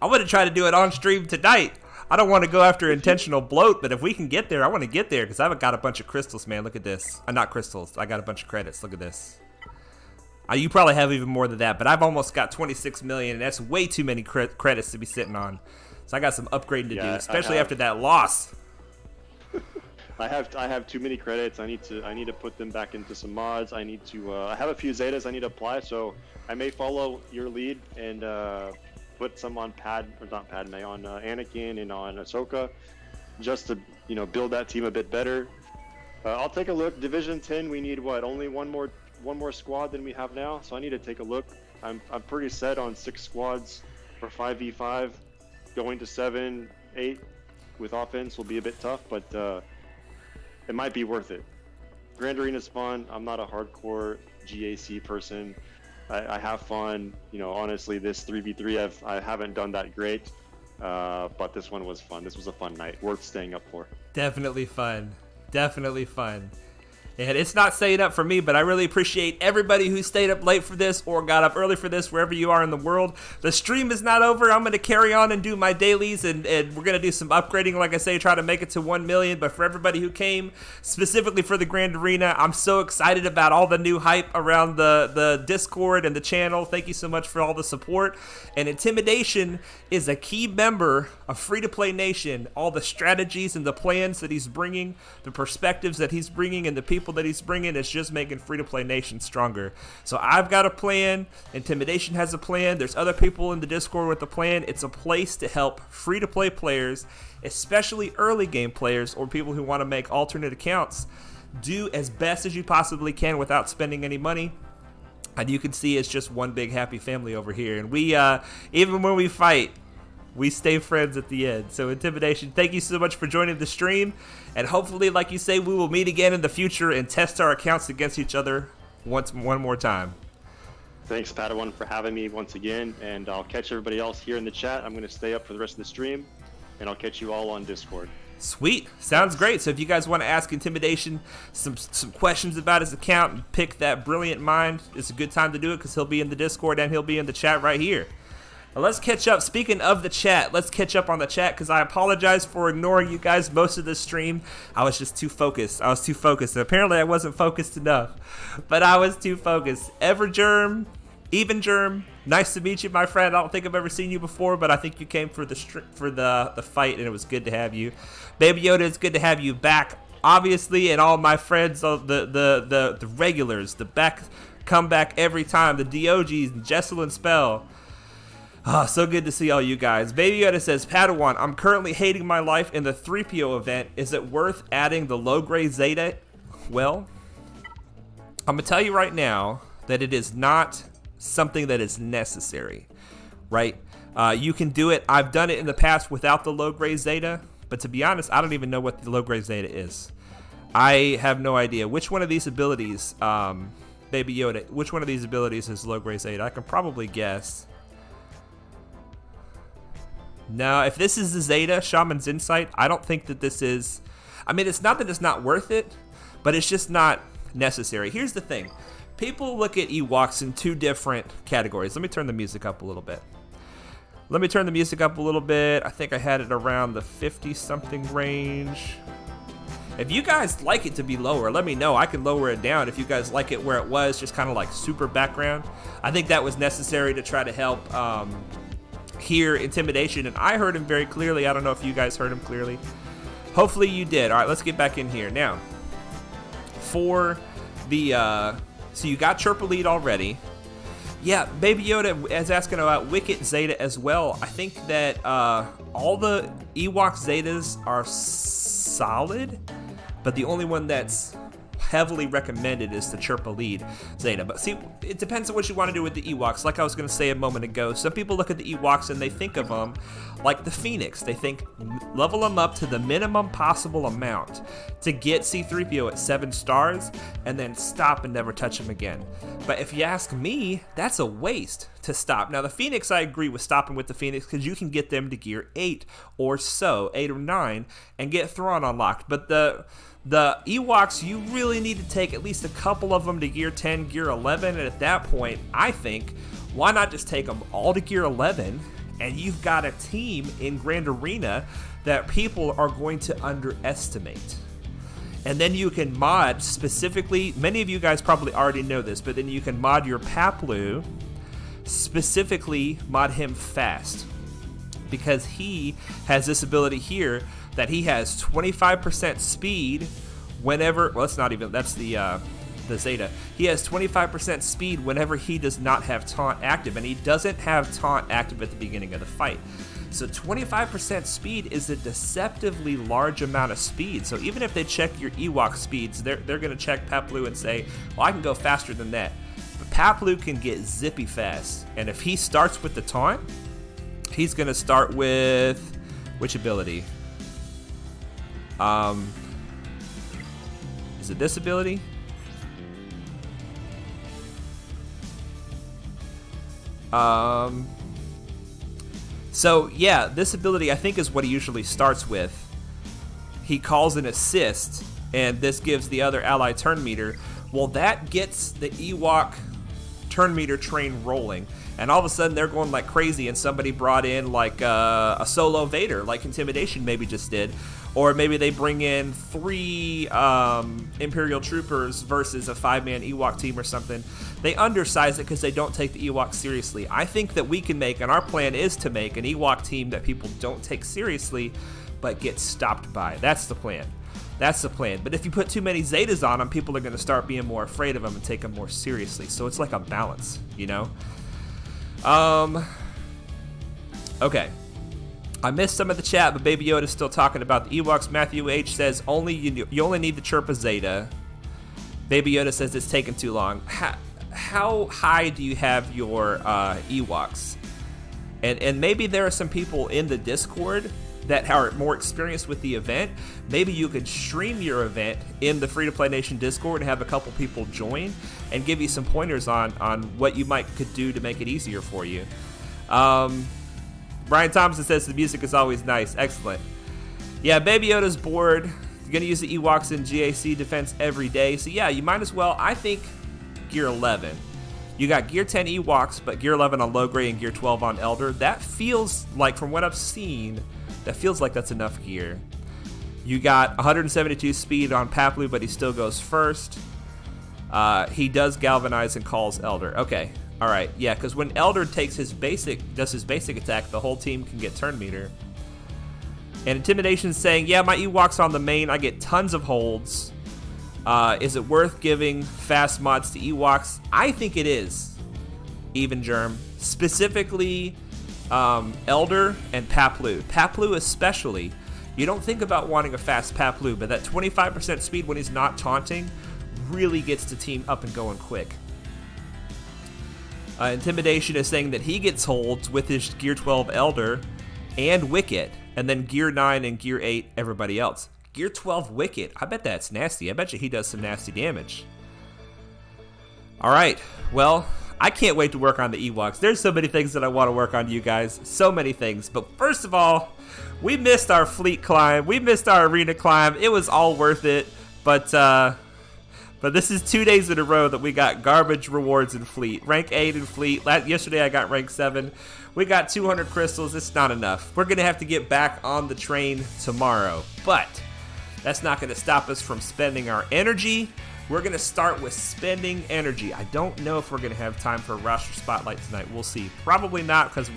I want to try to do it on stream tonight. I don't want to go after intentional bloat, but if we can get there, I want to get there because I've got a bunch of crystals, man. Look at this. Not crystals. I got a bunch of credits. Look at this. You probably have even more than that, but I've almost got 26 million, and that's way too many credits to be sitting on. So I got some upgrading to do, especially after that loss. I have too many credits. I need to put them back into some mods. I need to. I have a few Zetas I need to apply, so I may follow your lead and put some on on Anakin and on Ahsoka, just to build that team a bit better. I'll take a look. Division 10, we need what? Only one more squad than we have now, so I need to take a look. I'm pretty set on 6 squads for 5v5. Going to 7, 8 with offense will be a bit tough, but it might be worth it. Grand Arena's fun. I'm not a hardcore GAC person. I have fun. Honestly, this 3v3, I haven't done that great, but this one was fun. This was a fun night, worth staying up for. Definitely fun. Definitely fun. And it's not staying up for me, but I really appreciate everybody who stayed up late for this or got up early for this, wherever you are in the world. The stream is not over. I'm going to carry on and do my dailies, and we're going to do some upgrading, like I say, try to make it to 1 million. But for everybody who came specifically for the Grand Arena, I'm so excited about all the new hype around the Discord and the channel. Thank you so much for all the support. And Intimidation is a key member of Free-to-Play Nation. All the strategies and the plans that he's bringing, the perspectives that he's bringing, and the people that he's bringing is just making Free-to-Play Nation stronger. So I've got a plan. Intimidation has a plan. There's other people in the Discord with a plan. It's a place to help free-to-play players, especially early game players or people who want to make alternate accounts, do as best as you possibly can without spending any money. And you can see it's just one big happy family over here. And we, even when we fight, we stay friends at the end. So Intimidation, thank you so much for joining the stream. And hopefully, like you say, we will meet again in the future and test our accounts against each other one more time. Thanks, Padawan, for having me once again. And I'll catch everybody else here in the chat. I'm going to stay up for the rest of the stream. And I'll catch you all on Discord. Sweet. Sounds great. So if you guys want to ask Intimidation some questions about his account and pick that brilliant mind, it's a good time to do it because he'll be in the Discord and he'll be in the chat right here. Now let's catch up. Speaking of the chat, let's catch up on the chat because I apologize for ignoring you guys most of the stream. I was just too focused. And apparently I wasn't focused enough, but I was too focused. Evergerm, Even Germ, nice to meet you, my friend. I don't think I've ever seen you before, but I think you came for the fight, and it was good to have you. Baby Yoda, it's good to have you back, obviously, and all my friends, the regulars, the back come back every time. The DOGs, Jesselyn Spell. Oh, so good to see all you guys. Baby Yoda says, Padawan, I'm currently hating my life in the 3PO event. Is it worth adding the low-grade Zeta? Well, I'm going to tell you right now that it is not something that is necessary, right? You can do it. I've done it in the past without the low-grade Zeta, but to be honest, I don't even know what the low-grade Zeta is. I have no idea. Which one of these abilities, Baby Yoda, which one of these abilities is low-grade Zeta? I can probably guess. No, if this is the Zeta, Shaman's Insight, I don't think that this is... I mean, it's not that it's not worth it, but it's just not necessary. Here's the thing. People look at Ewoks in two different categories. Let me turn the music up a little bit. I think I had it around the 50-something range. If you guys like it to be lower, let me know. I can lower it down if you guys like it where it was, just kind of like super background. I think that was necessary to try to help... hear Intimidation, and I heard him very clearly. I don't know if you guys heard him clearly. Hopefully you did. All right, let's get back in here now. For the so you got Chirpa Lead already. Yeah, Baby Yoda is asking about Wicket Zeta as well. I think that all the Ewok Zetas are solid, but the only one that's heavily recommended is the Chirpa Lead Zeta. But see, it depends on what you want to do with the Ewoks. Like I was going to say a moment ago, some people look at the Ewoks and they think of them like the Phoenix. They think level them up to the minimum possible amount to get C-3PO at 7 stars and then stop and never touch him again. But if you ask me, that's a waste to stop. Now the Phoenix, I agree with stopping with the Phoenix because you can get them to gear 8 or so, 8 or 9, and get Thrawn unlocked. But the Ewoks, you really need to take at least a couple of them to gear 10, gear 11, and at that point, I think, why not just take them all to gear 11, and you've got a team in Grand Arena that people are going to underestimate. And then you can mod specifically, many of you guys probably already know this, but then you can mod your Paplu, specifically mod him fast, because he has this ability here that he has 25% speed whenever, well, it's not even, that's the Zeta. He has 25% speed whenever he does not have taunt active, and he doesn't have taunt active at the beginning of the fight. So 25% speed is a deceptively large amount of speed. So even if they check your Ewok speeds, they're going to check Paplu and say, well, I can go faster than that. But Paplu can get zippy fast, and if he starts with the taunt, he's going to start with, which ability? Is it this ability? So yeah, this ability I think is what he usually starts with. He calls an assist, and this gives the other ally turn meter. Well, that gets the Ewok turn meter train rolling, and all of a sudden they're going like crazy, and somebody brought in like a solo Vader, like Intimidation maybe just did. Or maybe they bring in 3 Imperial Troopers versus a 5-man Ewok team or something. They undersize it because they don't take the Ewoks seriously. I think that we can make, and our plan is to make, an Ewok team that people don't take seriously but get stopped by. That's the plan. That's the plan. But if you put too many Zetas on them, people are going to start being more afraid of them and take them more seriously. So it's like a balance, you know? Okay. I missed some of the chat, but Baby Yoda is still talking about the Ewoks. Matthew H says you only need the Chirpa Zeta. Baby Yoda says it's taking too long. How high do you have your Ewoks? And maybe there are some people in the Discord that are more experienced with the event. Maybe you could stream your event in the Free to Play Nation Discord and have a couple people join and give you some pointers on what you could do to make it easier for you. Brian Thompson says the music is always nice. Excellent. Yeah, Baby Yoda's bored. You're going to use the Ewoks in GAC defense every day. So yeah, you might as well, I think, Gear 11. You got Gear 10 Ewoks, but Gear 11 on low grade and Gear 12 on Elder. That feels like, from what I've seen, that feels like that's enough gear. You got 172 speed on Paplu, but he still goes first. He does galvanize and calls Elder. Okay. All right, yeah, because when Elder does his basic attack, the whole team can get turn meter. And Intimidation's saying, yeah, my Ewok's on the main. I get tons of holds. Is it worth giving fast mods to Ewoks? I think it is, Even Germ. Specifically, Elder and Paplu. Paplu especially. You don't think about wanting a fast Paplu, but that 25% speed when he's not taunting really gets the team up and going quick. Intimidation is saying that he gets holds with his Gear 12 Elder and Wicket, and then Gear 9 and Gear 8 everybody else. Gear 12 Wicket, I bet that's nasty. I bet you he does some nasty damage. Alright, well, I can't wait to work on the Ewoks. There's so many things that I want to work on, you guys. So many things. But first of all, we missed our fleet climb. We missed our arena climb. It was all worth it. But this is 2 days in a row that we got garbage rewards in fleet. Rank 8 in fleet. Yesterday I got rank 7. We got 200 crystals. It's not enough. We're going to have to get back on the train tomorrow. But that's not going to stop us from spending our energy. We're going to start with spending energy. I don't know if we're going to have time for a roster spotlight tonight. We'll see. Probably not, because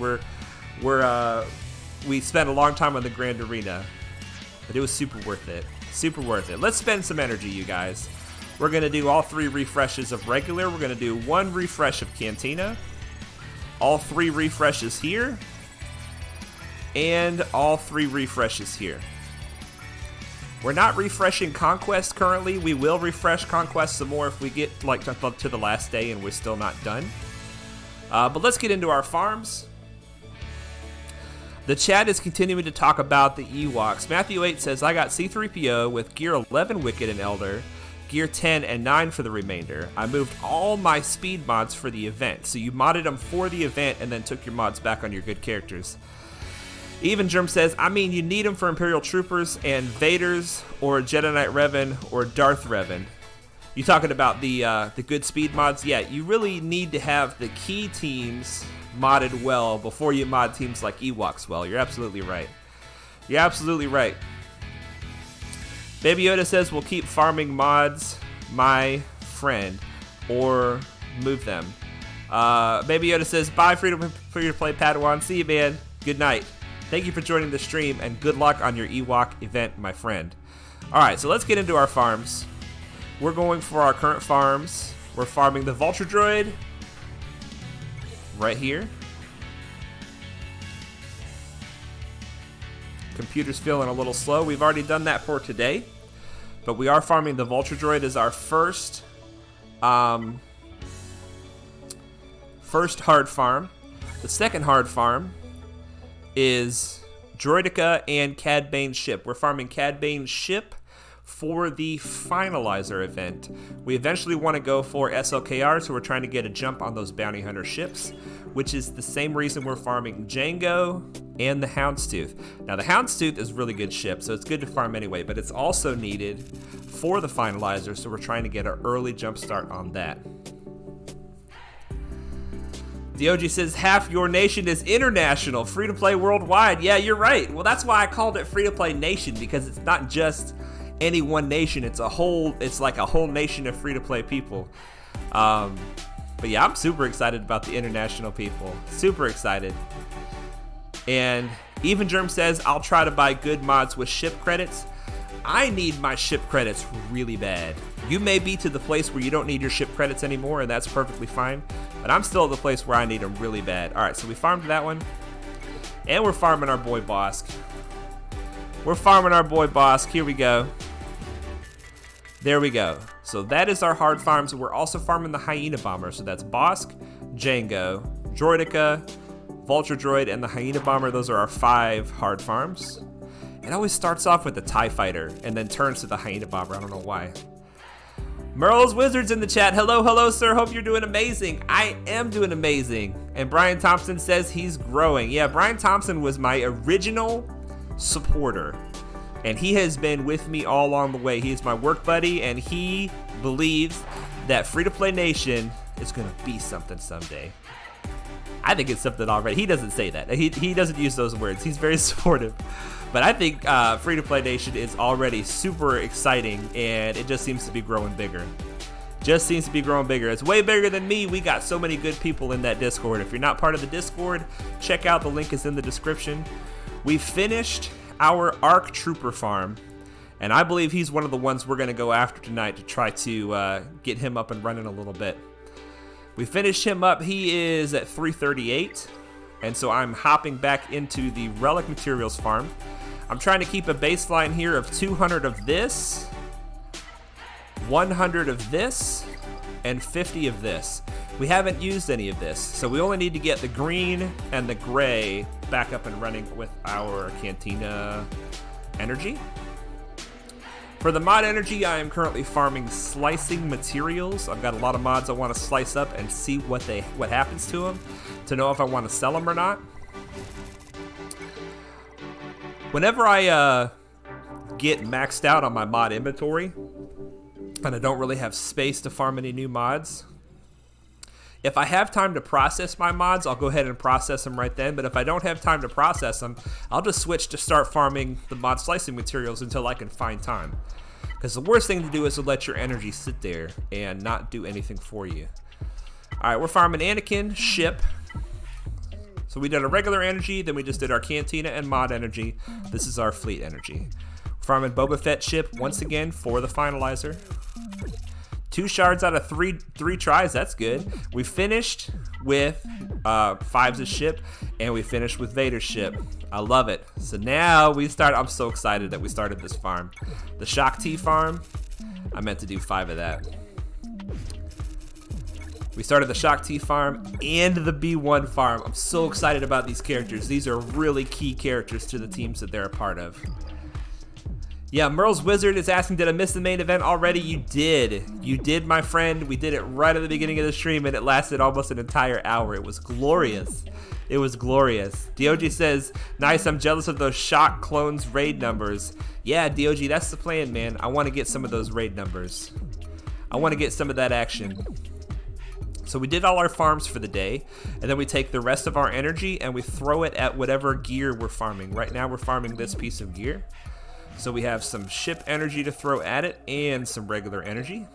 we spent a long time on the Grand Arena. But it was super worth it. Super worth it. Let's spend some energy, you guys. We're going to do all 3 refreshes of regular. We're going to do 1 refresh of Cantina. All 3 refreshes here. And all 3 refreshes here. We're not refreshing Conquest currently. We will refresh Conquest some more if we get to the last day and we're still not done. But let's get into our farms. The chat is continuing to talk about the Ewoks. Matthew 8 says, I got C-3PO with Gear 11 Wicket and Elder, Gear 10 and 9 for the remainder. I moved all my speed mods for the event. So you modded them for the event and then took your mods back on your good characters. Even Germ says, I mean, you need them for Imperial Troopers and Vaders or Jedi Knight Revan or Darth Revan. You talking about the good speed mods? Yeah, you really need to have the key teams modded well before you mod teams like Ewoks well. You're absolutely right. You're absolutely right. Baby Yoda says, we'll keep farming mods, my friend, or move them. Baby Yoda says, bye, free to play Padawan. See you, man. Good night. Thank you for joining the stream, and good luck on your Ewok event, my friend. Alright, so let's get into our farms. We're going for our current farms. We're farming the Vulture Droid right here. Computer's feeling a little slow. We've already done that for today, but we are farming the Vulture Droid as our first hard farm. The second hard farm is Droideka and Cad Bane's ship. We're farming Cad Bane's ship for the Finalizer event. We eventually want to go for SLKR, so we're trying to get a jump on those bounty hunter ships, which is the same reason we're farming Jango and the Houndstooth. Now the Houndstooth is a really good ship, so it's good to farm anyway, but it's also needed for the Finalizer, so we're trying to get an early jump start on that. DOG says, half your nation is international, free-to-play worldwide. Yeah, you're right. Well, that's why I called it free-to-play nation, because it's not just any one nation. It's like a whole nation of free-to-play people. But yeah, I'm super excited about the international people. Super excited. And Even Germ says, I'll try to buy good mods with ship credits. I need my ship credits really bad. You may be to the place where you don't need your ship credits anymore, and that's perfectly fine. But I'm still at the place where I need them really bad. Alright, so we farmed that one. And we're farming our boy Bosk. We're farming our boy Bosk. Here we go. There we go. So that is our hard farms. We're also farming the Hyena Bomber. So that's Bosk, Jango, Droideka, Vulture Droid, and the Hyena Bomber. Those are our 5 hard farms. It always starts off with the TIE Fighter and then turns to the Hyena Bomber. I don't know why. Merle's Wizards in the chat. Hello, hello, sir. Hope you're doing amazing. I am doing amazing. And Brian Thompson says he's growing. Yeah, Brian Thompson was my original supporter. And he has been with me all along the way. He is my work buddy, and he believes that Free-to-Play Nation is going to be something someday. I think it's something already. He doesn't say that. He doesn't use those words. He's very supportive. But I think Free-to-Play Nation is already super exciting, and it just seems to be growing bigger. Just seems to be growing bigger. It's way bigger than me. We got so many good people in that Discord. If you're not part of the Discord, check out the link is in the description. We finished our ARC Trooper farm, And I believe he's one of the ones we're going to go after tonight to try to get him up and running a little bit. We finished him up. He is at 338. And so I'm hopping back into the relic materials farm. I'm trying to keep a baseline here of 200 of this, 100 of this, and 50 of this. We haven't used any of this, so we only need to get the green and the gray back up and running with our Cantina energy. For the mod energy, I am currently farming slicing materials. I've got a lot of mods I want to slice up and see what happens to them, to know if I want to sell them or not. Whenever I get maxed out on my mod inventory, and I don't really have space to farm any new mods, if I have time to process my mods, I'll go ahead and process them right then. But if I don't have time to process them, I'll just switch to start farming the mod slicing materials until I can find time. Because the worst thing to do is to let your energy sit there and not do anything for you. Alright, we're farming Anakin, ship. So we did a regular energy, then we just did our Cantina and mod energy. This is our fleet energy. Farming Boba Fett ship once again for the finalizer. 2 shards out of three tries, that's good. We finished with Fives' ship, and we finished with Vader's ship. I love it. So now we start, I'm so excited that we started this farm. The Shock T farm, I meant to do 5 of that. We started the Shock T farm and the B1 farm. I'm so excited about these characters. These are really key characters to the teams that they're a part of. Yeah, Merle's Wizard is asking, did I miss the main event already? You did. You did, my friend. We did it right at the beginning of the stream, and it lasted almost an entire hour. It was glorious. It was glorious. DOG says, nice, I'm jealous of those Shock Clones raid numbers. Yeah, DOG, that's the plan, man. I want to get some of those raid numbers. I want to get some of that action. So we did all our farms for the day, and then we take the rest of our energy and we throw it at whatever gear we're farming. Right now we're farming this piece of gear. So we have some ship energy to throw at it and some regular energy.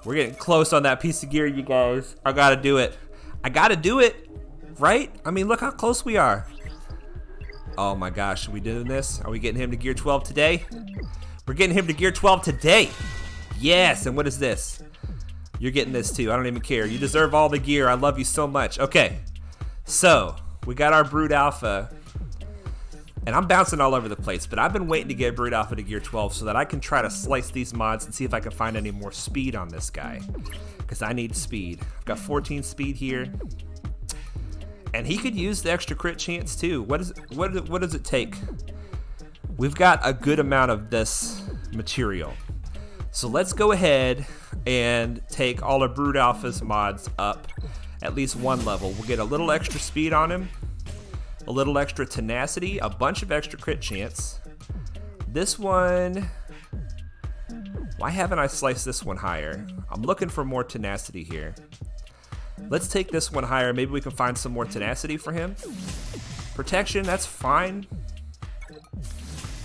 We're getting close on that piece of gear, you guys. I gotta do it. I gotta do it, right? I mean, look how close we are. Oh my gosh, are we doing this? Are we getting him to gear 12 today? We're getting him to gear 12 today. Yes, and what is this? You're getting this too. I don't even care. You deserve all the gear. I love you so much. Okay, so we got our Brood Alpha. And I'm bouncing all over the place, but I've been waiting to get Brood Alpha to gear 12 so that I can try to slice these mods and see if I can find any more speed on this guy. Because I need speed. I've got 14 speed here. And he could use the extra crit chance too. What does it take? We've got a good amount of this material. So let's go ahead and take all our Brood Alpha's mods up at least 1 level. We'll get a little extra speed on him. A little extra tenacity, a bunch of extra crit chance. This one, why haven't I sliced this one higher? I'm looking for more tenacity here. Let's take this one higher. Maybe we can find some more tenacity for him. Protection, that's fine.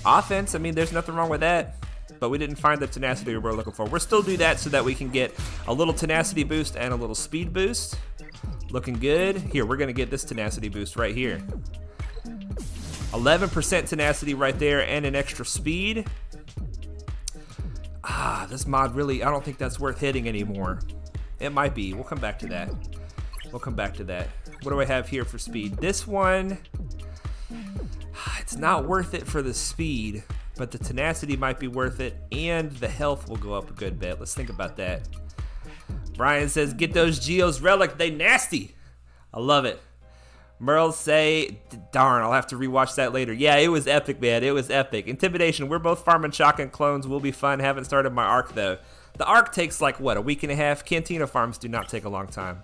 Offense, I mean, there's nothing wrong with that. But we didn't find the tenacity we were looking for. We'll still do that so that we can get a little tenacity boost and a little speed boost. Looking good. Here, we're going to get this tenacity boost right here. 11% tenacity right there and an extra speed. Ah, this mod really, I don't think that's worth hitting anymore. It might be. We'll come back to that. We'll come back to that. What do I have here for speed? This one, it's not worth it for the speed, but the tenacity might be worth it, and the health will go up a good bit. Let's think about that. Brian says, get those Geos relic, they nasty. I love it. Merle say, darn, I'll have to rewatch that later. Yeah, it was epic, man. It was epic. Intimidation, we're both farming Shock and clones. Will be fun. Haven't started my arc, though. The arc takes, like, what, a week and a half? Cantina farms do not take a long time.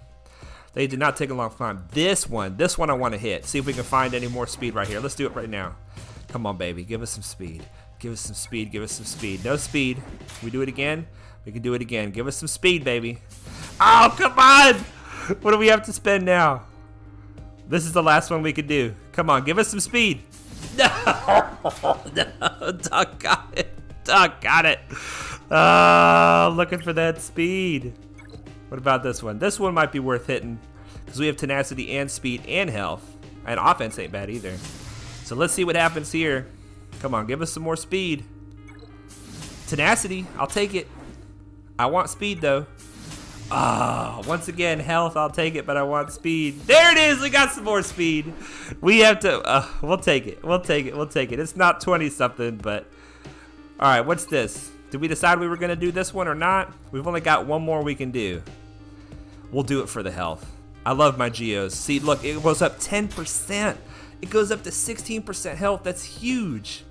They did not take a long time. This one I want to hit. See if we can find any more speed right here. Let's do it right now. Come on, baby. Give us some speed. Give us some speed. Give us some speed. No speed. Can we do it again? We can do it again. Give us some speed, baby. Oh, come on! What do we have to spend now? This is the last one we could do. Come on, give us some speed. No! No, Doc got it. Doc got it. Looking for that speed. What about this one? This one might be worth hitting because we have tenacity and speed and health. And offense ain't bad either. So let's see what happens here. Come on, give us some more speed. Tenacity, I'll take it. I want speed though. Ah, once again, health, I'll take it, but I want speed. There it is, we got some more speed. We have to, we'll take it. We'll take it, we'll take it. It's not 20 something, but. All right, what's this? Did we decide we were gonna do this one or not? We've only got one more we can do. We'll do it for the health. I love my Geos. See, look, it goes up 10%. It goes up to 16% health. That's huge.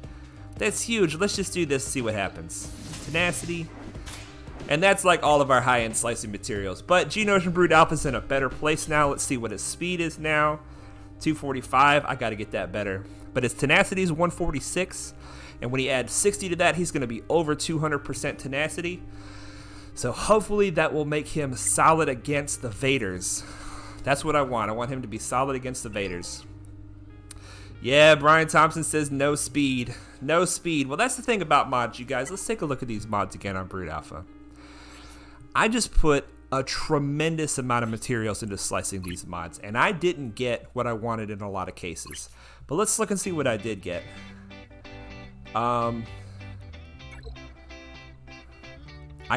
That's huge. Let's just do this, see what happens. Tenacity. And that's like all of our high-end slicing materials. But Geonosian Brood Alpha's in a better place now. Let's see what his speed is now. 245. I got to get that better. But his tenacity is 146. And when he adds 60 to that, he's going to be over 200% tenacity. So hopefully that will make him solid against the Vaders. That's what I want. I want him to be solid against the Vaders. Yeah, Brian Thompson says no speed. No speed. Well, that's the thing about mods, you guys. Let's take a look at these mods again on Brood Alpha. I just put a tremendous amount of materials into slicing these mods, and I didn't get what I wanted in a lot of cases. But let's look and see what I did get. I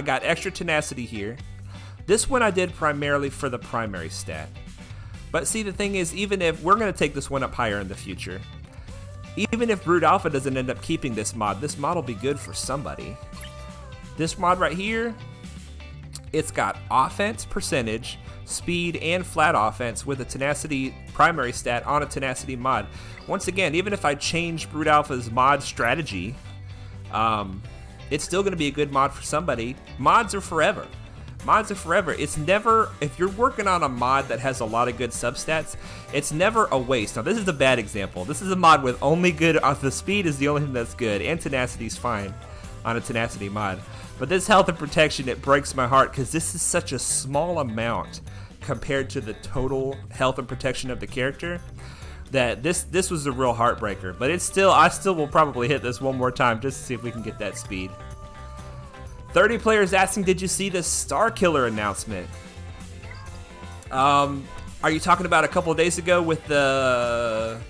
got extra tenacity here. This one I did primarily for the primary stat. But see, the thing is, even if we're going to take this one up higher in the future, even if Brood Alpha doesn't end up keeping this mod will be good for somebody. This mod right here, it's got offense percentage, speed, and flat offense with a tenacity primary stat on a tenacity mod. Once again, even if I change Brood Alpha's mod strategy, it's still going to be a good mod for somebody. Mods are forever. Mods are forever. It's never, if you're working on a mod that has a lot of good substats, it's never a waste. Now, this is a bad example. This is a mod with only good, the speed is the only thing that's good, and tenacity's fine on a tenacity mod. But this health and protection, it breaks my heart because this is such a small amount compared to the total health and protection of the character that this was a real heartbreaker. But it's still, I still will probably hit this one more time just to see if we can get that speed. 30 players asking, did you see the Star Killer announcement? Are you talking about a couple of days ago with the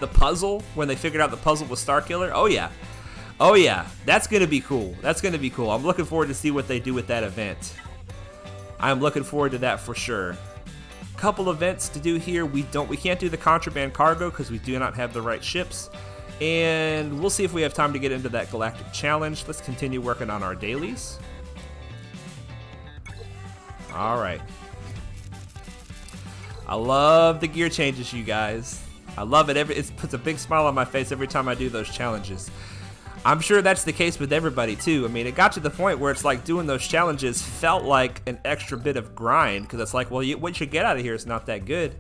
puzzle, when they figured out the puzzle was Star Killer? Oh yeah. Oh yeah, that's gonna be cool. That's gonna be cool. I'm looking forward to see what they do with that event. I'm looking forward to that for sure. Couple events to do here. We can't do the contraband cargo because we do not have the right ships. And we'll see if we have time to get into that galactic challenge. Let's continue working on our dailies. All right. I love the gear changes, you guys. I love it. It puts a big smile on my face every time I do those challenges. I'm sure that's the case with everybody too. I mean, it got to the point where it's like doing those challenges felt like an extra bit of grind because it's like, well, what you get out of here is not that good.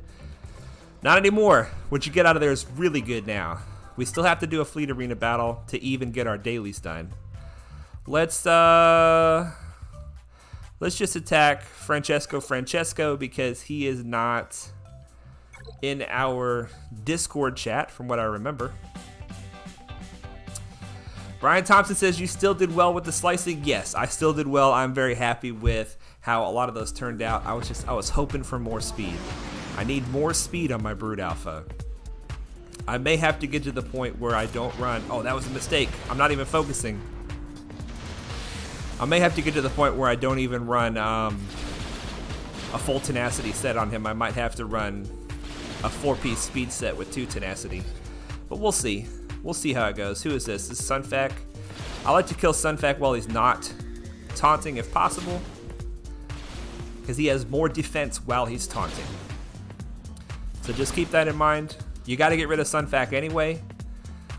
Not anymore. What you get out of there is really good now. We still have to do a fleet arena battle to even get our dailies done. Let's just attack Francesco because he is not in our Discord chat from what I remember. Brian Thompson says, you still did well with the slicing. Yes, I still did well. I'm very happy with how a lot of those turned out. I was hoping for more speed. I need more speed on my Brood Alpha. I may have to get to the point where I don't run. Oh, that was a mistake. I'm not even focusing. I may have to get to the point where I don't even run a full tenacity set on him. I might have to run a 4-piece speed set with 2 tenacity. But we'll see. We'll see how it goes. Who is this? This is Sunfac. I like to kill Sunfac while he's not taunting if possible, because he has more defense while he's taunting. So just keep that in mind. You got to get rid of Sunfac anyway.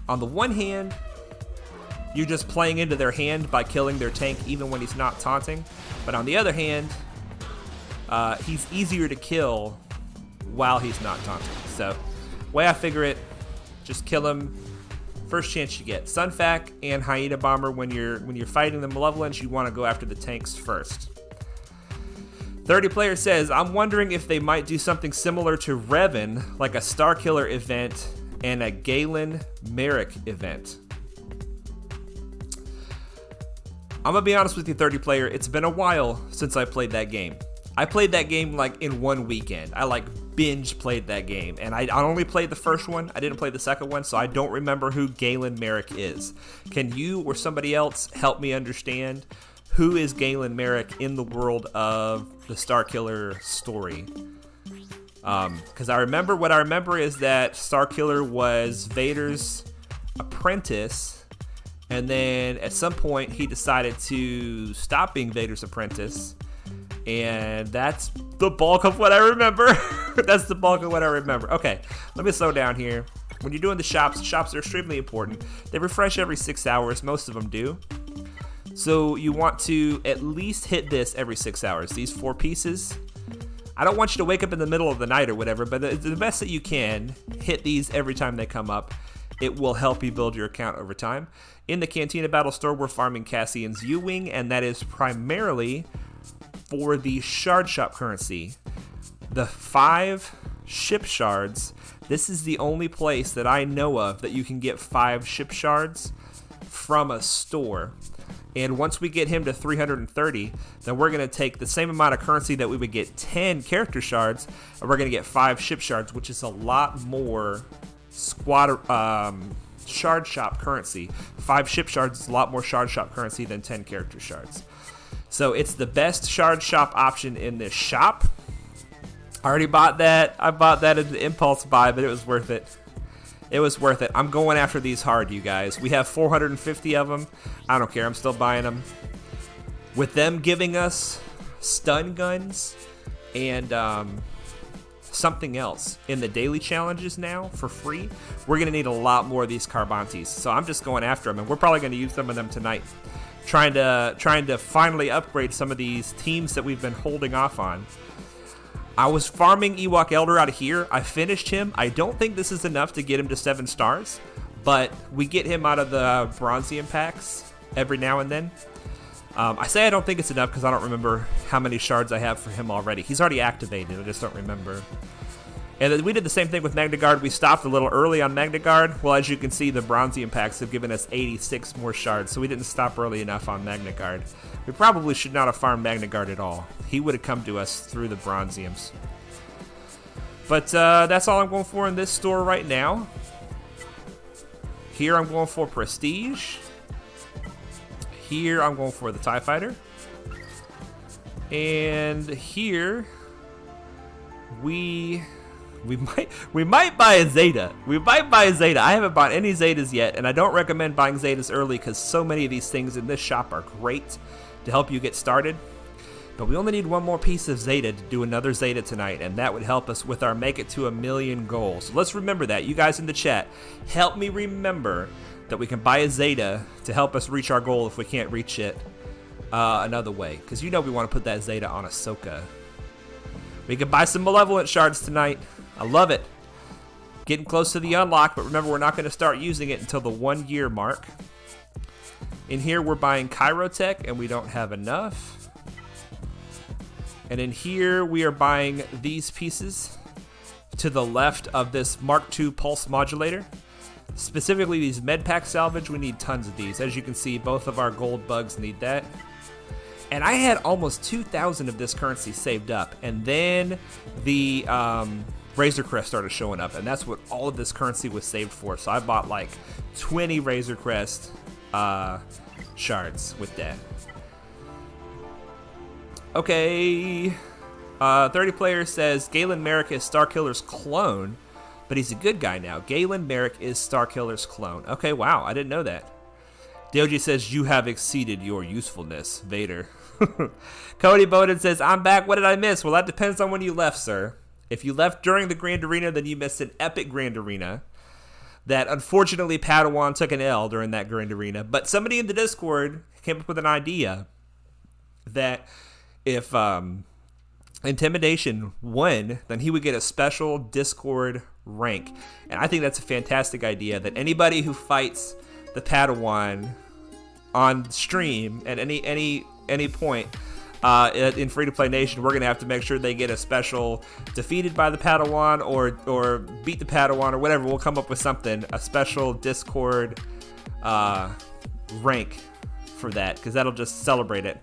On the one hand, you're just playing into their hand by killing their tank even when he's not taunting. But on the other hand, he's easier to kill while he's not taunting. So, way I figure it, just kill him first chance you get. Sunfac and Hyena Bomber, when you're fighting the Malevolence, you want to go after the tanks first. 30 player says, I'm wondering if they might do something similar to Revan, like a Star Killer event and a Galen Merrick event. I'm gonna be honest with you, 30 player, it's been a while since I played that game. I played that game like in one weekend. I like binge played that game, and I only played the first one. I didn't play the second one, so I don't remember who Galen Merrick is. Can you or somebody else help me understand who is Galen Merrick in the world of the Starkiller story? Because what I remember is that Starkiller was Vader's apprentice, and then at some point he decided to stop being Vader's apprentice, and that's the bulk of what I remember. That's the bulk of what I remember. Okay, let me slow down here. When you're doing the shops are extremely important. They refresh every 6 hours. Most of them do. So you want to at least hit this every 6 hours. These 4 pieces. I don't want you to wake up in the middle of the night or whatever, but the best that you can, hit these every time they come up. It will help you build your account over time. In the Cantina Battle Store, we're farming Cassian's U-Wing, and that is primarily for the shard shop currency. The 5 ship shards, this is the only place that I know of that you can get 5 ship shards from a store. And once we get him to 330, then we're going to take the same amount of currency that we would get 10 character shards, and we're going to get 5 ship shards, which is a lot more shard shop currency. 5 ship shards is a lot more shard shop currency than 10 character shards. So it's the best shard shop option in this shop. I already bought that. I bought that as an impulse buy, but it was worth it. It was worth it. I'm going after these hard, you guys. We have 450 of them. I don't care. I'm still buying them. With them giving us stun guns and something else in the daily challenges now for free, we're going to need a lot more of these Carbantes. So I'm just going after them, and we're probably going to use some of them tonight. Trying to finally upgrade some of these teams that we've been holding off on. I was farming Ewok Elder out of here. I finished him. I don't think this is enough to get him to 7 stars, but we get him out of the Bronzium packs every now and then. I say I don't think it's enough because I don't remember how many shards I have for him already. He's already activated. I just don't remember. And then we did the same thing with Magna Guard. We stopped a little early on Magna Guard. Well, as you can see, the Bronzium packs have given us 86 more shards, so we didn't stop early enough on Magna Guard. We probably should not have farmed Magna Guard at all. He would have come to us through the Bronziums. But that's all I'm going for in this store right now. Here I'm going for Prestige. Here I'm going for the TIE Fighter. And here we might buy a Zeta. We might buy a Zeta. I haven't bought any Zetas yet, and I don't recommend buying Zetas early because so many of these things in this shop are great to help you get started. But we only need one more piece of Zeta to do another Zeta tonight, and that would help us with our make it to 1,000,000 goal. So let's remember that. You guys in the chat, help me remember that we can buy a Zeta to help us reach our goal if we can't reach it another way. Because you know we want to put that Zeta on Ahsoka. We can buy some Malevolent shards tonight. I love it. Getting close to the unlock, but remember, we're not going to start using it until the 1 year mark. In here, we're buying Chirotech, and we don't have enough. And in here, we are buying these pieces to the left of this Mark II Pulse Modulator. Specifically, these Medpack salvage, we need tons of these. As you can see, both of our gold bugs need that. And I had almost 2,000 of this currency saved up, and then the Razor Crest started showing up, and that's what all of this currency was saved for. So I bought like 20 Razor Crest shards with that. Okay, 30 players says Galen Merrick is Starkiller's clone, but he's a good guy now. Galen Merrick is Starkiller's clone. Okay, wow, I didn't know that. Doji says, you have exceeded your usefulness, Vader. Cody Bowden says, I'm back. What did I miss? Well, that depends on when you left, sir. If you left during the Grand Arena, then you missed an epic Grand Arena that unfortunately Padawan took an L during that Grand Arena. But somebody in the Discord came up with an idea that if Intimidation won, then he would get a special Discord rank. And I think that's a fantastic idea, that anybody who fights the Padawan on stream at any point in Free-to-Play Nation, we're going to have to make sure they get a special defeated by the Padawan or beat the Padawan or whatever. We'll come up with something, a special Discord rank for that, because that'll just celebrate it.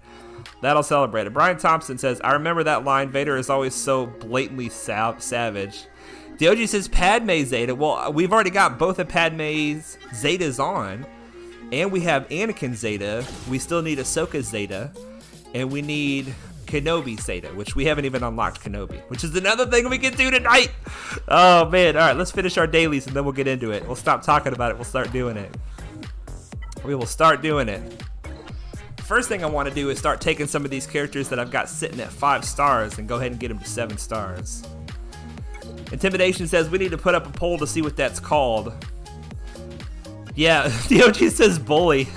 That'll celebrate it. Brian Thompson says, I remember that line, Vader is always so blatantly savage. DOG says Padme Zeta. Well, we've already got both of Padme's Zetas on, and we have Anakin Zeta. We still need Ahsoka Zeta, and we need Kenobi Zeta, which we haven't even unlocked Kenobi, which is another thing we can do tonight. Oh, man. All right, let's finish our dailies, and then we'll get into it. We'll stop talking about it. We'll start doing it. We will start doing it. First thing I want to do is start taking some of these characters that I've got sitting at 5 stars and go ahead and get them to 7 stars. Intimidation says we need to put up a poll to see what that's called. Yeah, DOG says bully.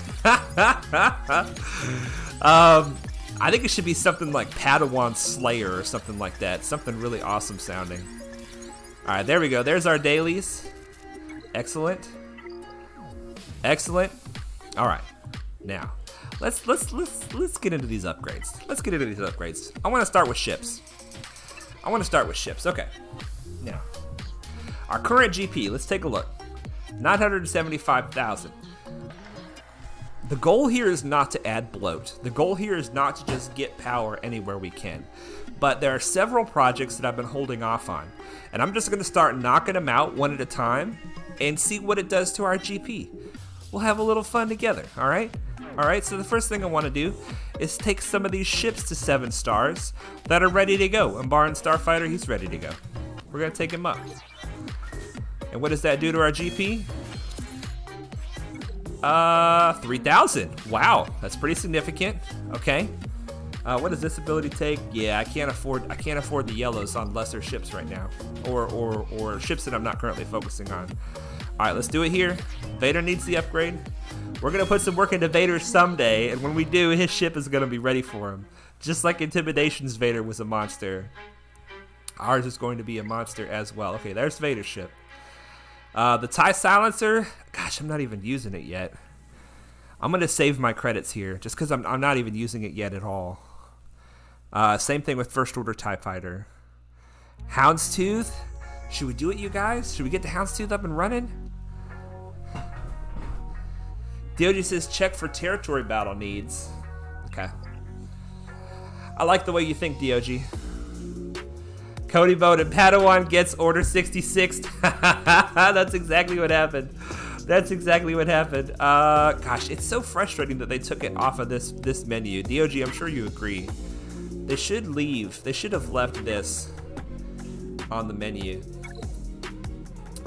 I think it should be something like Padawan Slayer or something like that. Something really awesome sounding. All right, there we go. There's our dailies. Excellent. Excellent. All right, now let's get into these upgrades. Let's get into these upgrades. I want to start with ships. Okay. Now, our current GP, let's take a look. 975,000. The goal here is not to add bloat. The goal here is not to just get power anywhere we can. But there are several projects that I've been holding off on. And I'm just going to start knocking them out one at a time and see what it does to our GP. We'll have a little fun together, all right? All right, so the first thing I want to do is take some of these ships to 7 stars that are ready to go. And barring Starfighter, he's ready to go. We're going to take him up. And what does that do to our GP? 3,000. Wow, that's pretty significant. Okay. What does this ability take? Yeah, I can't afford the yellows on lesser ships right now, or ships that I'm not currently focusing on. All right, let's do it here. Vader needs the upgrade. We're gonna put some work into Vader someday, and when we do, his ship is gonna be ready for him. Just like Intimidation's Vader was a monster, ours is going to be a monster as well. Okay, there's Vader's ship. The TIE Silencer, gosh, I'm not even using it yet. I'm going to save my credits here just because I'm not even using it yet at all. Same thing with First Order TIE Fighter. Houndstooth, should we do it, you guys? Should we get the Houndstooth up and running? DOG says check for territory battle needs. Okay. I like the way you think, DOG. Cody voted Padawan gets Order 66. That's exactly what happened. That's exactly what happened. Gosh, it's so frustrating that they took it off of this menu. DOG, I'm sure you agree. They should leave. They should have left this on the menu.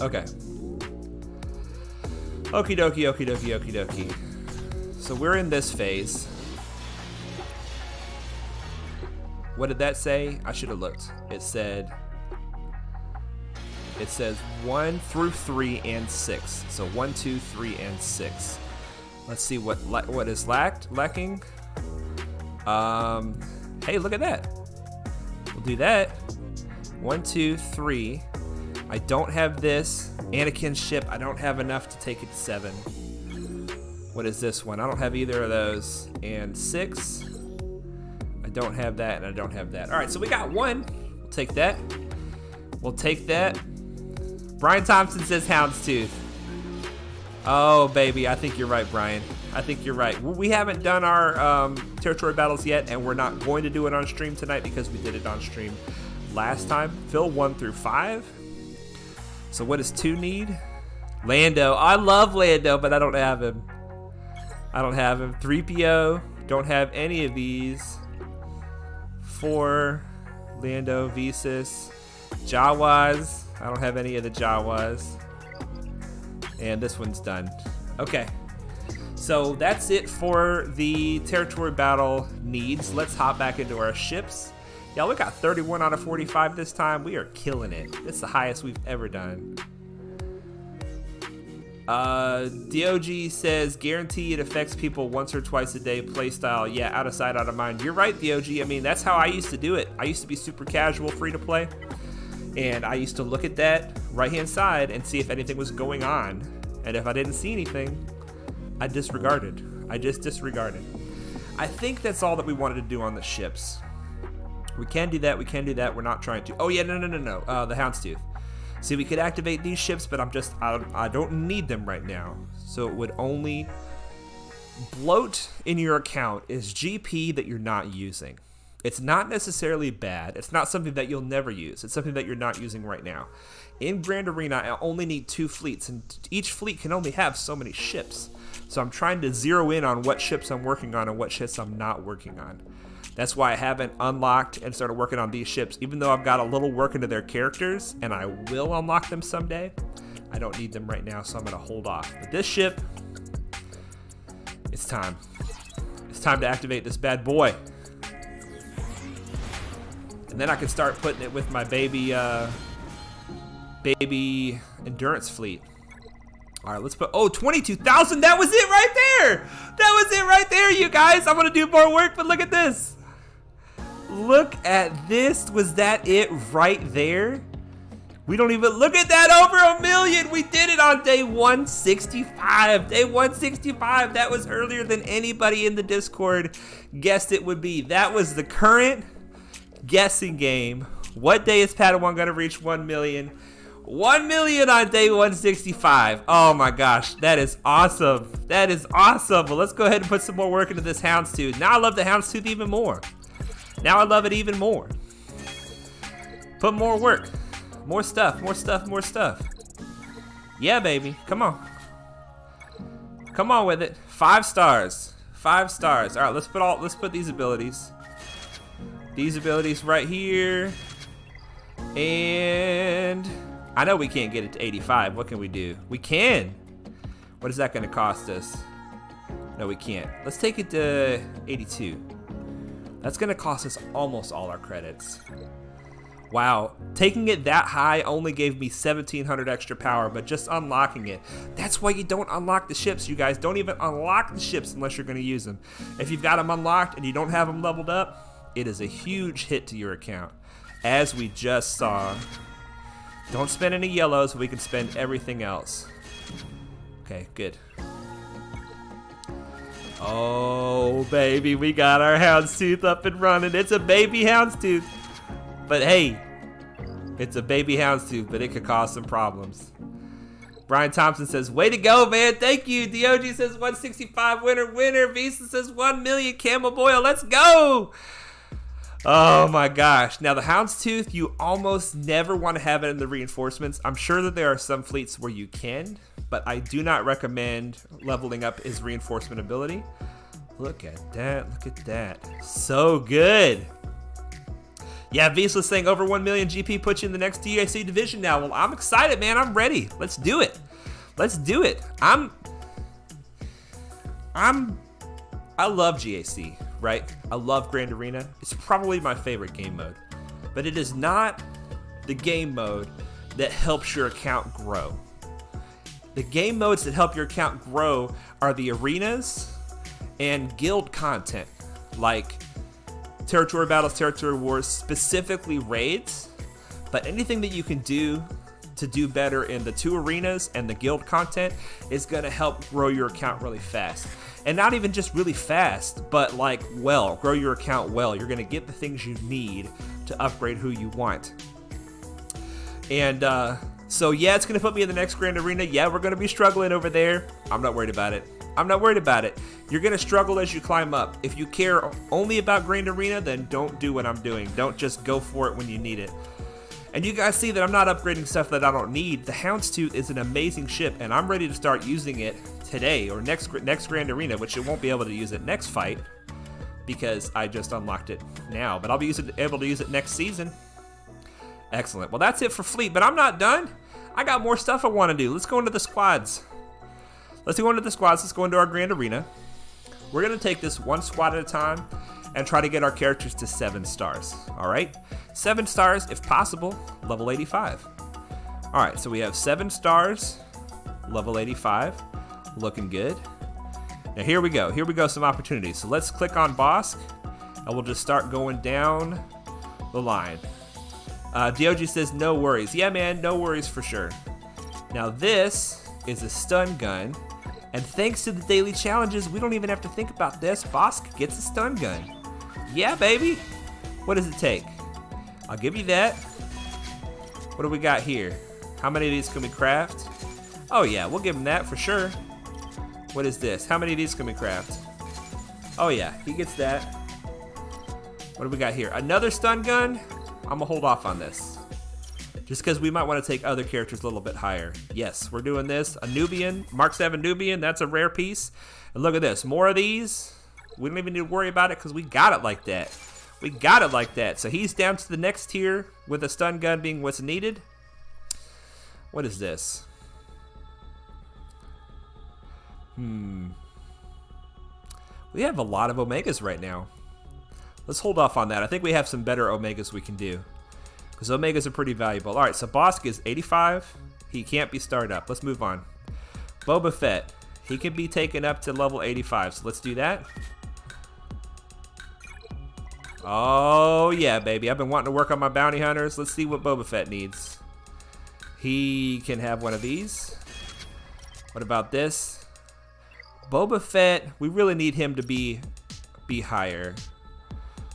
Okay. Okie dokie, okie dokie, okie dokie. So we're in this phase. What did that say? I should have looked. It says 1 through 3 and 6. So 1, 2, 3, and 6. Let's see what is lacking. Hey, look at that. We'll do that. 1, 2, 3. I don't have this. Anakin's ship. I don't have enough to take it to 7. What is this one? I don't have either of those. And 6. I don't have that, and I don't have that. All right, so we got 1. We'll take that. We'll take that. Brian Thompson says Houndstooth. Oh, baby, I think you're right, Brian. I think you're right. We haven't done our territory battles yet, and we're not going to do it on stream tonight because we did it on stream last time. Fill 1 through 5. So what does 2 need? Lando. I love Lando, but I don't have him. I don't have him. 3PO. Don't have any of these. 4. Lando, Visas. Jawas. I don't have any of the Jawas. And this one's done. Okay. So that's it for the territory battle needs. Let's hop back into our ships. Yeah, we got 31 out of 45 this time. We are killing it. It's the highest we've ever done. DOG says, guarantee it affects people once or twice a day playstyle. Yeah, out of sight, out of mind. You're right, DOG. I mean, that's how I used to do it. I used to be super casual, free to play. And I used to look at that right-hand side and see if anything was going on. And if I didn't see anything, I disregarded. I just disregarded. I think that's all that we wanted to do on the ships. We can do that. We can do that. We're not trying to. Oh, yeah, no. The Houndstooth. See, we could activate these ships, but I don't need them right now. So it would only bloat in your account is GP that you're not using. It's not necessarily bad. It's not something that you'll never use. It's something that you're not using right now. In Grand Arena, I only need 2 fleets, and each fleet can only have so many ships. So I'm trying to zero in on what ships I'm working on and what ships I'm not working on. That's why I haven't unlocked and started working on these ships, even though I've got a little work into their characters, and I will unlock them someday. I don't need them right now, so I'm gonna hold off. But this ship, it's time. It's time to activate this bad boy. And then I can start putting it with my baby endurance fleet. All right, let's put, oh, 22,000, that was it right there. That was it right there, you guys. I'm gonna do more work, but look at this. Look at this, was that it right there? We don't even, look at that, over 1 million. We did it on day 165. Day 165, that was earlier than anybody in the Discord guessed it would be. That was the current guessing game. What day is Padawan gonna reach 1 million? 1 million on day 165. Oh my gosh, that is awesome. That is awesome. Well, let's go ahead and put some more work into this Houndstooth. Now I love the Houndstooth even more. Now I love it even more. Put more work. More stuff, more stuff, more stuff. Yeah, baby, come on. Come on with it. 5 stars. 5 stars. All right, let's put these abilities. These abilities right here. And I know we can't get it to 85. What can we do? We can. What is that going to cost us? No, we can't. Let's take it to 82. That's going to cost us almost all our credits. Wow. Taking it that high only gave me 1,700 extra power, but just unlocking it. That's why you don't unlock the ships, you guys. Don't even unlock the ships unless you're going to use them. If you've got them unlocked and you don't have them leveled up, it is a huge hit to your account. As we just saw. Don't spend any yellows, we can spend everything else. Okay, good. Oh, baby, we got our Houndstooth up and running. It's a baby Houndstooth. But hey, it's a baby Houndstooth, but it could cause some problems. Brian Thompson says, way to go, man. Thank you. DOG says 165 winner. Visa says 1 million Camel Boil. Let's go. Oh my gosh. Now the Houndstooth, you almost never want to have it in the reinforcements. I'm sure that there are some fleets where you can, but I do not recommend leveling up his reinforcement ability. Look at that. Look at that. So good. Yeah, Visla's saying over 1 million GP puts you in the next DAC division now. Well, I'm excited, man. I'm ready. Let's do it. Let's do it. I love GAC, right? I love Grand Arena. It's probably my favorite game mode, but it is not the game mode that helps your account grow. The game modes that help your account grow are the arenas and guild content, like territory battles, territory wars, specifically raids, but anything that you can do to do better in the 2 arenas and the guild content is going to help grow your account really fast. And not even just really fast, but like grow your account well. You're going to get the things you need to upgrade who you want. And so yeah, it's going to put me in the next Grand Arena. Yeah, we're going to be struggling over there. I'm not worried about it. I'm not worried about it. You're going to struggle as you climb up. If you care only about Grand Arena, then don't do what I'm doing. Don't just go for it when you need it. And you guys see that I'm not upgrading stuff that I don't need. The Houndstooth is an amazing ship, and I'm ready to start using it today or next Grand Arena, which it won't be able to use it next fight because I just unlocked it now. But I'll be able to use it next season. Excellent. Well, that's it for fleet, but I'm not done. I got more stuff I want to do. Let's go into the squads. Let's go into the squads. Let's go into our Grand Arena. We're going to take this one squad at a time and try to get our characters to 7 stars. All right? 7 stars, if possible, level 85. All right, so we have 7 stars, level 85. Looking good. Now here we go. Here we go, some opportunities. So let's click on Bosk, and we'll just start going down the line. DOG says no worries. Yeah, man, no worries for sure. Now this is a stun gun. And thanks to the daily challenges, we don't even have to think about this. Bosk gets a stun gun. Yeah, baby. What does it take? I'll give you that. What do we got here? How many of these can we craft? Oh yeah, we'll give him that for sure. What is this? How many of these can we craft? Oh yeah, he gets that. What do we got here? Another stun gun? I'm gonna hold off on this. Just because we might want to take other characters a little bit higher. Yes, we're doing this. A Nubian, Mark 7 Nubian, that's a rare piece. And look at this, more of these. We don't even need to worry about it because we got it like that. We got it like that. So he's down to the next tier with a stun gun being what's needed. What is this? We have a lot of Omegas right now. Let's hold off on that. I think we have some better Omegas we can do. Because Omegas are pretty valuable. Alright, so Bosk is 85. He can't be started up. Let's move on. Boba Fett. He can be taken up to level 85. So let's do that. Oh, yeah, baby. I've been wanting to work on my bounty hunters. Let's see what Boba Fett needs. He can have one of these. What about this? Boba Fett, we really need him to be higher.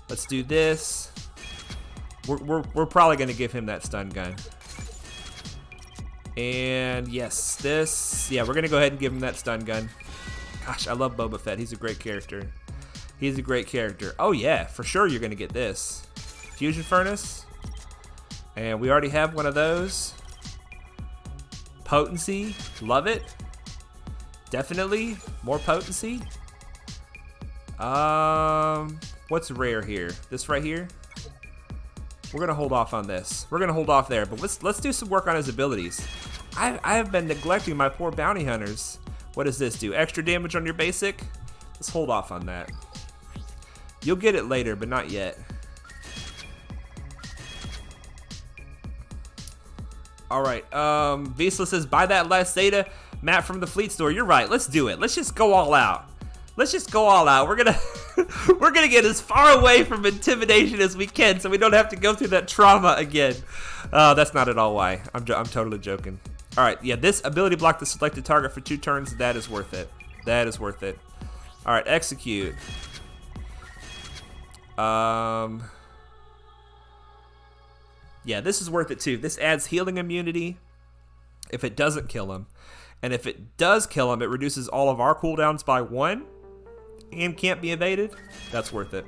Let's do this. We're probably going to give him that stun gun. And yes, this. Yeah, we're going to go ahead and give him that stun gun. Gosh, I love Boba Fett. He's a great character. He's a great character. Oh yeah, for sure you're going to get this. Fusion Furnace. And we already have one of those. Potency. Love it. Definitely. More potency. What's rare here? This right here? We're going to hold off on this. We're going to hold off there. But let's do some work on his abilities. I have been neglecting my poor bounty hunters. What does this do? Extra damage on your basic? Let's hold off on that. You'll get it later, but not yet. Alright, Vizsla says, buy that last Zeta. Matt from the Fleet Store, you're right. Let's do it. Let's just go all out. Let's just go all out. We're gonna get as far away from intimidation as we can, so we don't have to go through that trauma again. That's not at all why. I'm totally joking. All right, yeah, this ability block the selected target for 2 turns. That is worth it. That is worth it. All right, execute. Yeah, this is worth it too. This adds healing immunity if it doesn't kill him. And if it does kill him, it reduces all of our cooldowns by 1 and can't be evaded. That's worth it.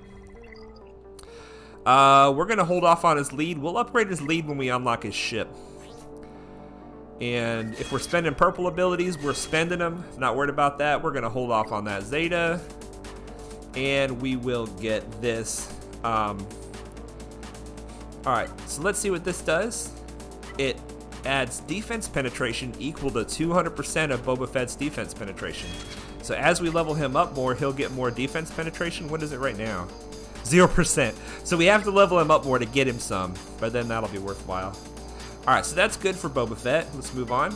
We're going to hold off on his lead. We'll upgrade his lead when we unlock his ship. And if we're spending purple abilities, we're spending them. Not worried about that. We're going to hold off on that Zeta. And we will get this. Alright, so let's see what this does. It adds defense penetration equal to 200% of Boba Fett's defense penetration. So as we level him up more, he'll get more defense penetration. What is it right now? 0%. So we have to level him up more to get him some, but then that'll be worthwhile. Alright, so that's good for Boba Fett. Let's move on.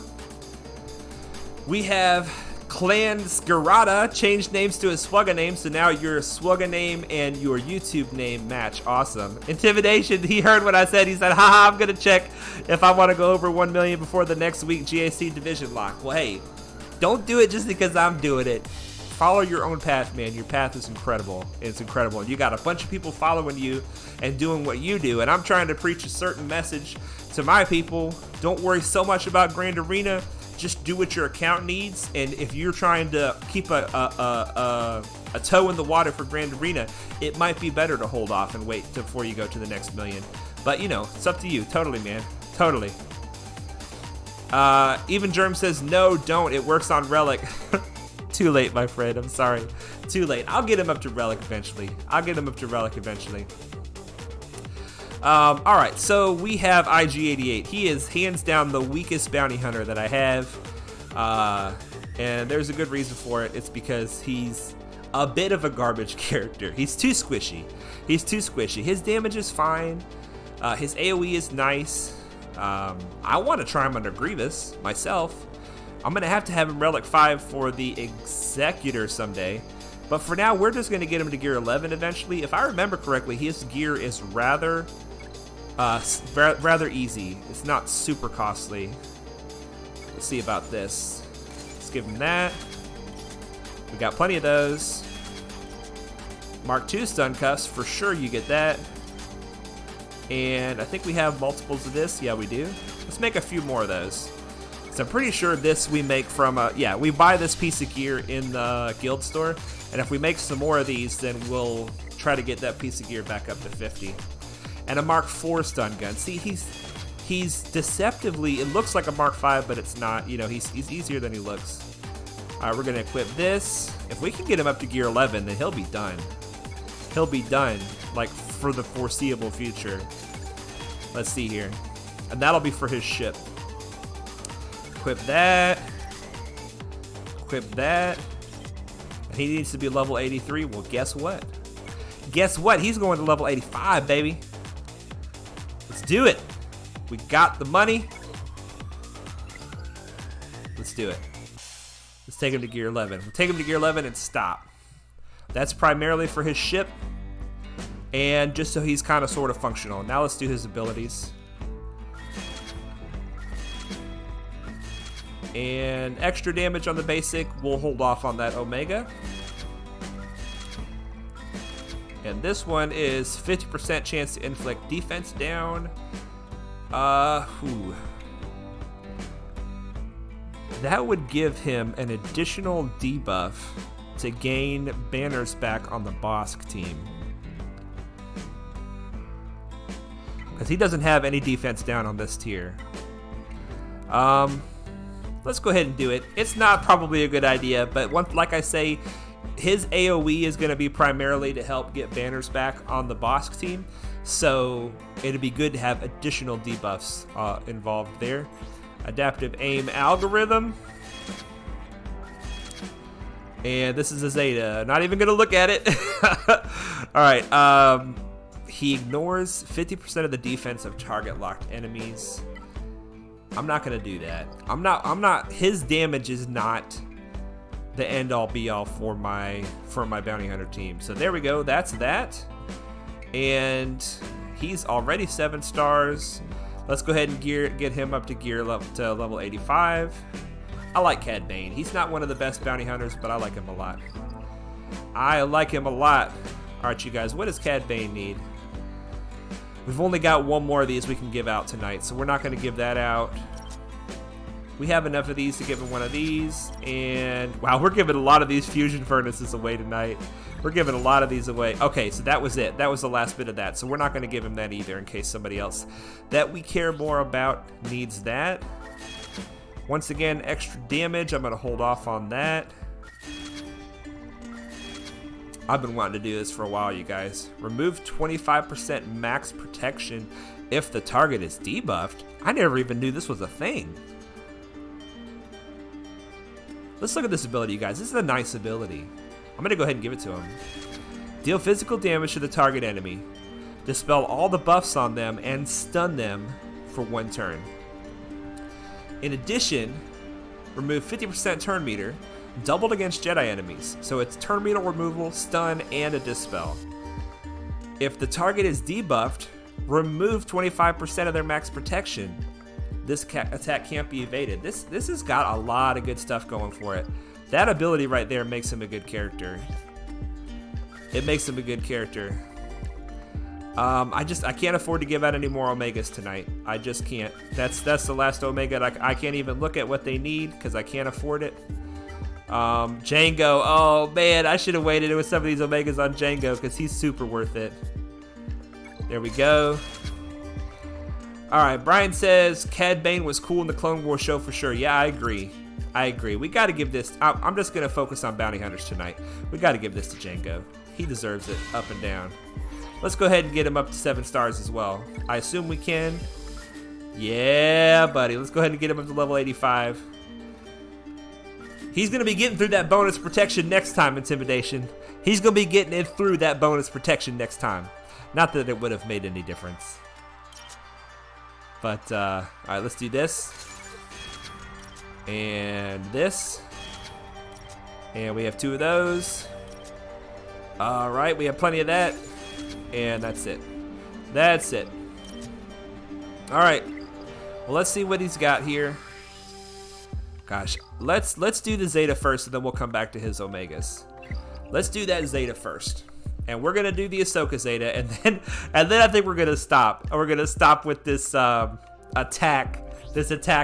We have Clan Scarada changed names to a Swugga name, so now your Swugga name and your YouTube name match. Awesome. Intimidation, he heard what I said. He said, haha, I'm going to check if I want to go over 1 million before the next week GAC division lock. Well, hey, don't do it just because I'm doing it. Follow your own path, man. Your path is incredible. It's incredible. And you got a bunch of people following you and doing what you do. And I'm trying to preach a certain message to my people. Don't worry so much about Grand Arena. Just do what your account needs, and if you're trying to keep a toe in the water for Grand Arena, it might be better to hold off and wait before you go to the next million. But you know, it's up to you. Totally, man. Totally. Even Germ says no, don't. It works on Relic. Too late, my friend. I'm sorry. Too late. I'll get him up to Relic eventually. Alright, so we have IG-88. He is hands down the weakest bounty hunter that I have. And there's a good reason for it. It's because he's a bit of a garbage character. He's too squishy. His damage is fine. His AoE is nice. I want to try him under Grievous myself. I'm going to have him Relic 5 for the Executor someday. But for now, we're just going to get him to gear 11 eventually. If I remember correctly, his gear is rather easy. It's not super costly. Let's see about this. Let's give him that. We got plenty of those. Mark II stun cuffs, for sure you get that. And I think we have multiples of this. Yeah, we do. Let's make a few more of those. So I'm pretty sure this we make from, yeah, we buy this piece of gear in the guild store. And if we make some more of these, then we'll try to get that piece of gear back up to 50. And a Mark IV stun gun. See, he's deceptively, it looks like a Mark V, but it's not. You know, he's easier than he looks. All right, we're going to equip this. If we can get him up to gear 11, then he'll be done. He'll be done, like, for the foreseeable future. Let's see here. And that'll be for his ship. Equip that. Equip that. And he needs to be level 83. Well, guess what? Guess what? He's going to level 85, baby. Let's do it. We got the money. Let's do it. Let's take him to gear 11. We'll take him to gear 11 and stop. That's primarily for his ship. And just so he's kind of sort of functional. Now let's do his abilities. And extra damage on the basic. We'll hold off on that Omega. And this one is 50% chance to inflict defense down. That would give him an additional debuff to gain banners back on the Bosk team. Because he doesn't have any defense down on this tier. Let's go ahead and do it. It's not probably a good idea, but like I say, his AoE is going to be primarily to help get banners back on the Bosk team. So it'd be good to have additional debuffs involved there. Adaptive aim algorithm. And this is a Zeta. Not even going to look at it. All right. He ignores 50% of the defense of target locked enemies. I'm not going to do that. I'm not. His damage is not the end all be all for my bounty hunter team. So there we go. That's that. And he's already 7 stars. Let's go ahead and get him up to level 85. I like Cad Bane. He's not one of the best bounty hunters, but I like him a lot. I like him a lot. All right, you guys. What does Cad Bane need? We've only got one more of these we can give out tonight, so we're not going to give that out. We have enough of these to give him one of these. And, wow, we're giving a lot of these fusion furnaces away tonight. We're giving a lot of these away. Okay, so that was it. That was the last bit of that. So we're not going to give him that either in case somebody else that we care more about needs that. Once again, extra damage. I'm going to hold off on that. I've been wanting to do this for a while, you guys. Remove 25% max protection if the target is debuffed. I never even knew this was a thing. Let's look at this ability, you guys. This is a nice ability. I'm going to go ahead and give it to him. Deal physical damage to the target enemy. Dispel all the buffs on them and stun them for 1 turn. In addition, remove 50% turn meter. Doubled against Jedi enemies, so it's turn meter removal, stun, and a dispel. If the target is debuffed, remove 25% of their max protection. This attack can't be evaded. This has got a lot of good stuff going for it. That ability right there makes him a good character. It makes him a good character. I can't afford to give out any more Omegas tonight. I just can't. That's the last Omega. I can't even look at what they need because I can't afford it. Django, oh man, I should have waited with some of these Omegas on Django because he's super worth it. There we go. Alright, Brian says Cad Bane was cool in the Clone Wars show for sure. Yeah, I agree. We got to give this, I'm just going to focus on bounty hunters tonight. We got to give this to Django. He deserves it, up and down. Let's go ahead and get him up to 7 stars as well. I assume we can. Yeah, buddy. Let's go ahead and get him up to level 85. He's going to be getting through that bonus protection next time, Intimidation. He's going to be getting it through that bonus protection next time. Not that it would have made any difference. But, alright, let's do this. And this. And we have 2 of those. Alright, we have plenty of that. And that's it. That's it. Alright. Well, let's see what he's got here. Gosh, let's do the Zeta first, and then we'll come back to his Omegas. Let's do that Zeta first, and we're gonna do the Ahsoka Zeta, and then I think we're gonna stop. We're gonna stop with this attack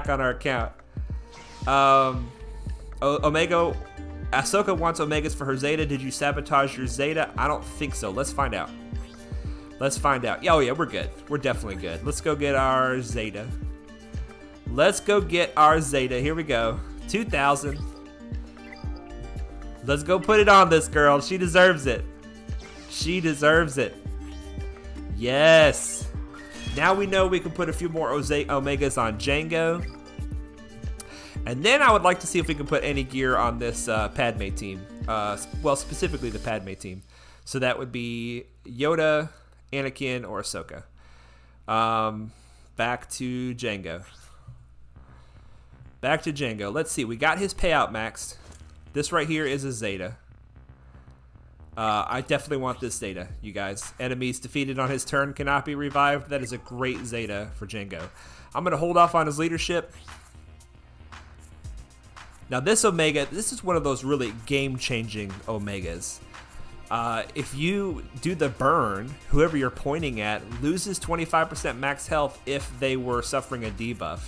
on our account. Omega, Ahsoka wants Omegas for her Zeta. Did you sabotage your Zeta? I don't think so. Let's find out. Let's find out. Oh yeah, we're good. We're definitely good. Let's go get our Zeta. Let's go get our Zeta. Here we go. 2,000. Let's go put it on this girl. She deserves it. She deserves it. Yes. Now we know we can put a few more Omegas on Jango. And then I would like to see if we can put any gear on this Padme team. Well, specifically the Padme team. So that would be Yoda, Anakin, or Ahsoka. Back to Jango. Back to Jango. Let's see. We got his payout maxed. This right here is a Zeta. I definitely want this Zeta, you guys. Enemies defeated on his turn cannot be revived. That is a great Zeta for Jango. I'm going to hold off on his leadership. Now this Omega, this is one of those really game-changing Omegas. If you do the burn, whoever you're pointing at loses 25% max health if they were suffering a debuff.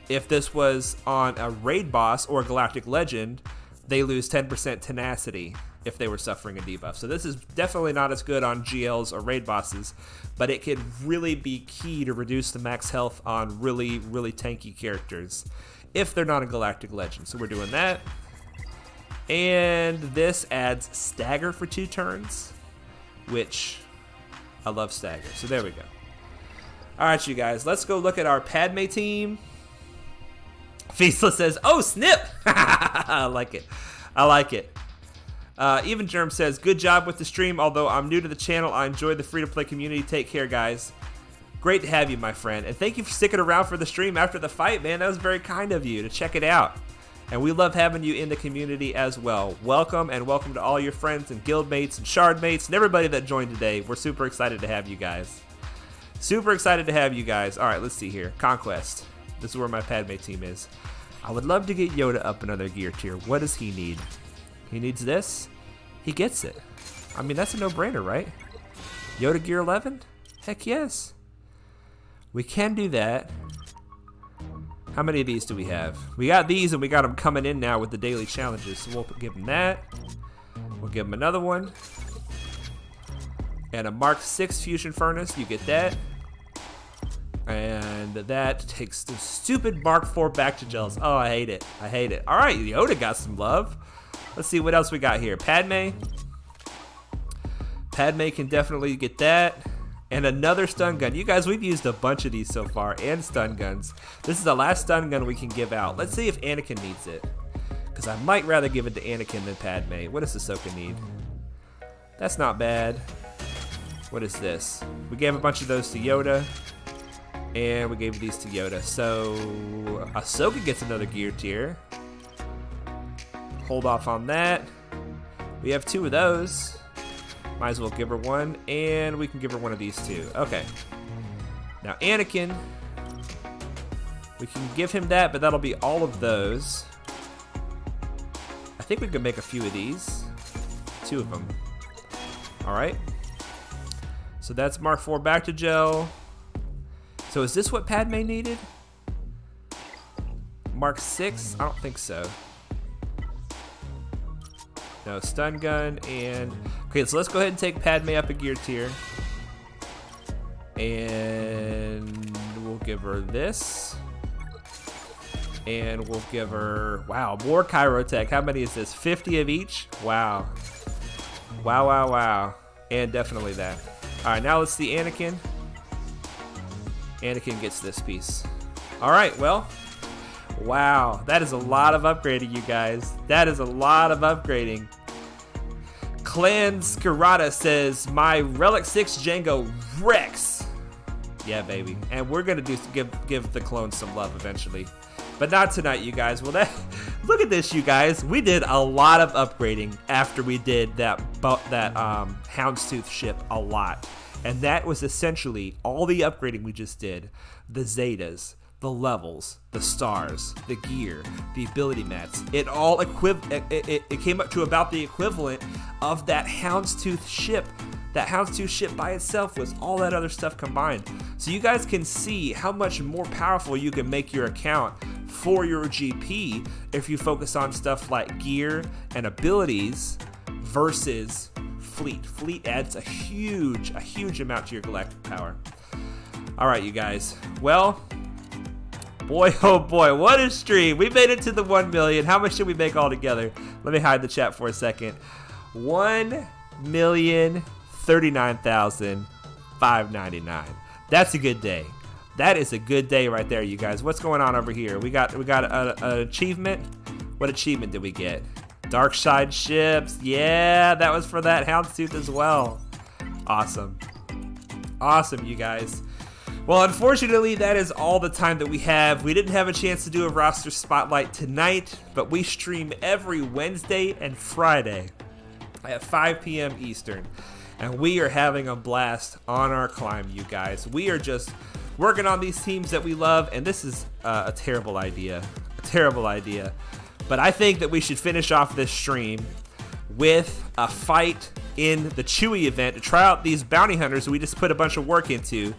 If this was on a raid boss or a galactic legend, they lose 10% tenacity if they were suffering a debuff. So this is definitely not as good on GLs or raid bosses, but it could really be key to reduce the max health on really, really tanky characters if they're not a galactic legend. So we're doing that. And this adds stagger for 2 turns, which I love stagger. So there we go. All right, you guys, let's go look at our Padme team. Feastless says, oh, snip. I like it. I like it. Even Germ says, good job with the stream. Although I'm new to the channel, I enjoy the free-to-play community. Take care, guys. Great to have you, my friend. And thank you for sticking around for the stream after the fight, man. That was very kind of you to check it out. And we love having you in the community as well. Welcome, and welcome to all your friends and guildmates and shardmates and everybody that joined today. We're super excited to have you guys. Super excited to have you guys. All right, let's see here. Conquest. This is where my Padme team is. I would love to get Yoda up another gear tier. What does he need? He needs this. He gets it. I mean, that's a no-brainer, right? Yoda gear 11? Heck yes. We can do that. How many of these do we have? We got these, and we got them coming in now with the daily challenges. So we'll give him that. We'll give him another one. And a Mark 6 fusion furnace. You get that. And that takes the stupid Mark 4 back to gels. Oh, I hate it. I hate it. All right, Yoda got some love. Let's see what else we got here. Padme. Padme can definitely get that. And another stun gun. You guys, we've used a bunch of these so far. And stun guns. This is the last stun gun we can give out. Let's see if Anakin needs it. Because I might rather give it to Anakin than Padme. What does Ahsoka need? That's not bad. What is this? We gave a bunch of those to Yoda. And we gave these to Yoda. So Ahsoka gets another gear tier. Hold off on that. We have 2 of those. Might as well give her one. And we can give her one of these too. Okay. Now Anakin. We can give him that, but that'll be all of those. I think we could make a few of these. 2 of them. Alright. So that's Mark 4 back to gel. So is this what Padme needed? Mark 6? I don't think so. No, stun gun and... Okay, so let's go ahead and take Padme up a gear tier. And we'll give her this. And we'll give her... Wow, more Chirotech. How many is this? 50 of each? Wow. Wow, wow, wow. And definitely that. Alright, now let's see Anakin. Anakin gets this piece. Alright, well. Wow, that is a lot of upgrading, you guys. That is a lot of upgrading. Clan Scarata says, my Relic 6 Jango Rex. Yeah, baby. And we're going to give the clones some love eventually. But not tonight, you guys. Well, look at this, you guys. We did a lot of upgrading after we did that Houndstooth ship a lot. And that was essentially all the upgrading we just did. The Zetas, the levels, the stars, the gear, the ability mats. It all it came up to about the equivalent of that Houndstooth ship. That Houndstooth ship by itself was all that other stuff combined. So you guys can see how much more powerful you can make your account for your GP if you focus on stuff like gear and abilities versus fleet. Fleet adds a huge amount to your galactic power. All right, you guys. Well, boy, oh boy, what a stream. We made it to the 1 million. How much did we make all together? Let me hide the chat for a second. 1,039,599. That's a good day. That is a good day right there, you guys. What's going on over here? We got an achievement. What achievement did we get? Dark side ships. Yeah, that was for that Houndstooth as well. Awesome. Awesome, you guys. Well, unfortunately, that is all the time that we have. We didn't have a chance to do a roster spotlight tonight, but we stream every Wednesday and Friday at 5 p.m. Eastern. And we are having a blast on our climb, you guys. We are just working on these teams that we love, and this is a terrible idea. A terrible idea. But I think that we should finish off this stream with a fight in the Chewie event to try out these bounty hunters we just put a bunch of work into.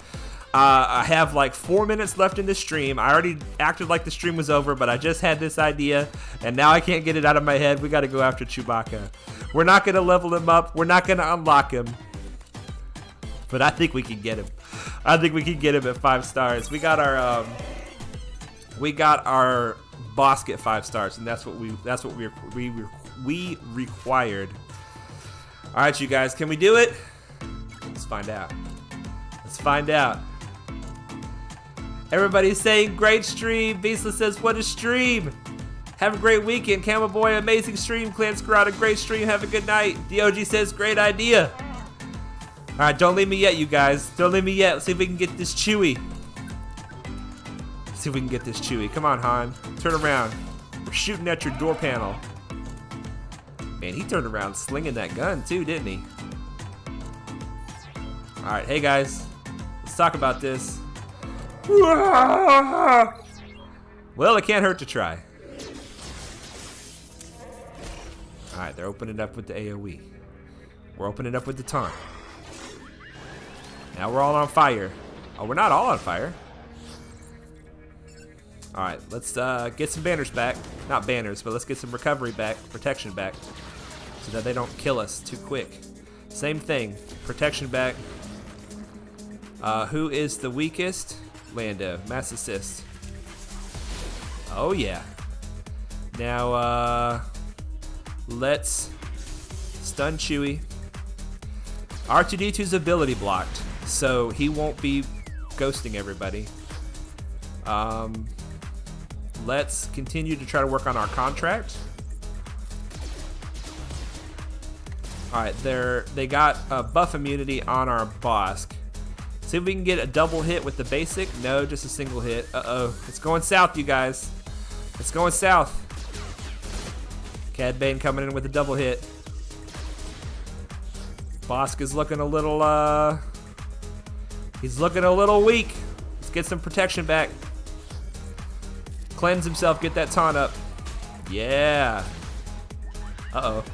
I have like 4 minutes left in the stream. I already acted like the stream was over, but I just had this idea, and now I can't get it out of my head. We got to go after Chewbacca. We're not going to level him up. We're not going to unlock him. But I think we can get him. I think we can get him at 5 stars. We got our boss at 5 stars, and that's what we required. All right, you guys, can we do it? Let's find out. Let's find out. Everybody's saying great stream. Beastla says, what a stream. Have a great weekend. Camel Boy, amazing stream. Clan Scrod, a great stream. Have a good night. DOG says, great idea. All right, don't leave me yet, you guys. Don't leave me yet. Let's see if we can get this Chewie. Let's see if we can get this Chewie. Come on, Han. Turn around. We're shooting at your door panel. Man, he turned around slinging that gun too, didn't he? All right, hey guys. Let's talk about this. Well, it can't hurt to try. All right, they're opening up with the AoE. We're opening up with the taunt. Now we're all on fire. Oh, we're not all on fire. All right, let's get some banners back. Not banners, but let's get some recovery back, protection back, so that they don't kill us too quick. Same thing, protection back. Who is the weakest? Lando, mass assist. Oh yeah. Now, let's stun Chewie. R2-D2's ability blocked, so he won't be ghosting everybody. Let's continue to try to work on our contract. All right, they got a buff immunity on our Bosk. See if we can get a double hit with the basic. No, just a single hit. Uh-oh, it's going south, you guys. It's going south. Cad Bane coming in with a double hit. Bosk is looking a little, he's looking a little weak. Let's get some protection back. Cleanse himself, get that taunt up. Yeah. Uh-oh.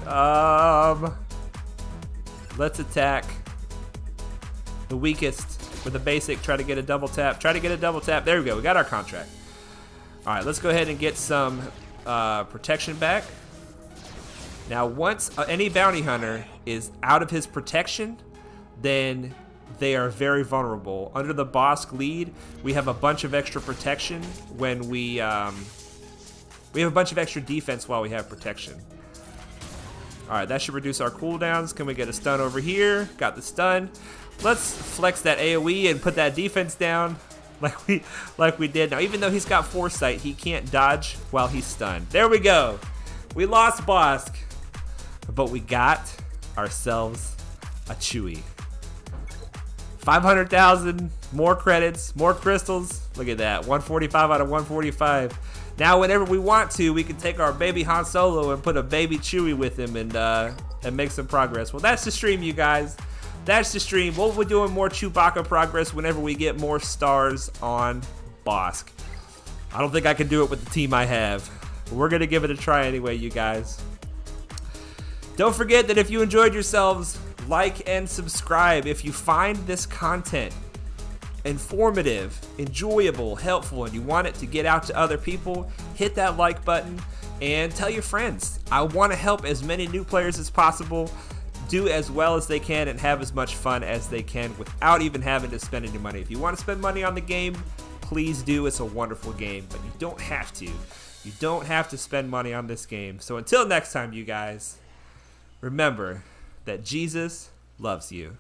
Uh-oh. Let's attack the weakest with a basic. Try to get a double tap. Try to get a double tap. There we go. We got our contract. All right, let's go ahead and get some protection back. Now, once any bounty hunter is out of his protection, then they are very vulnerable. Under the Bosk lead, we have a bunch of extra protection when we have a bunch of extra defense while we have protection. All right, that should reduce our cooldowns. Can we get a stun over here? Got the stun. Let's flex that AoE and put that defense down like we did. Now, even though he's got foresight, he can't dodge while he's stunned. There we go. We lost Bosk, but we got ourselves a Chewie. 500,000, more credits, more crystals. Look at that, 145 out of 145. Now, whenever we want to, we can take our baby Han Solo and put a baby Chewie with him and make some progress. Well, that's the stream, you guys. That's the stream. We'll be doing more Chewbacca progress whenever we get more stars on Bosk. I don't think I can do it with the team I have, but we're going to give it a try anyway, you guys. Don't forget that if you enjoyed yourselves, like and subscribe. If you find this content informative, enjoyable, helpful, and you want it to get out to other people, hit that like button and tell your friends. I want to help as many new players as possible do as well as they can and have as much fun as they can without even having to spend any money. If you want to spend money on the game, please do. It's a wonderful game, but you don't have to. You don't have to spend money on this game. So until next time, you guys, remember that Jesus loves you.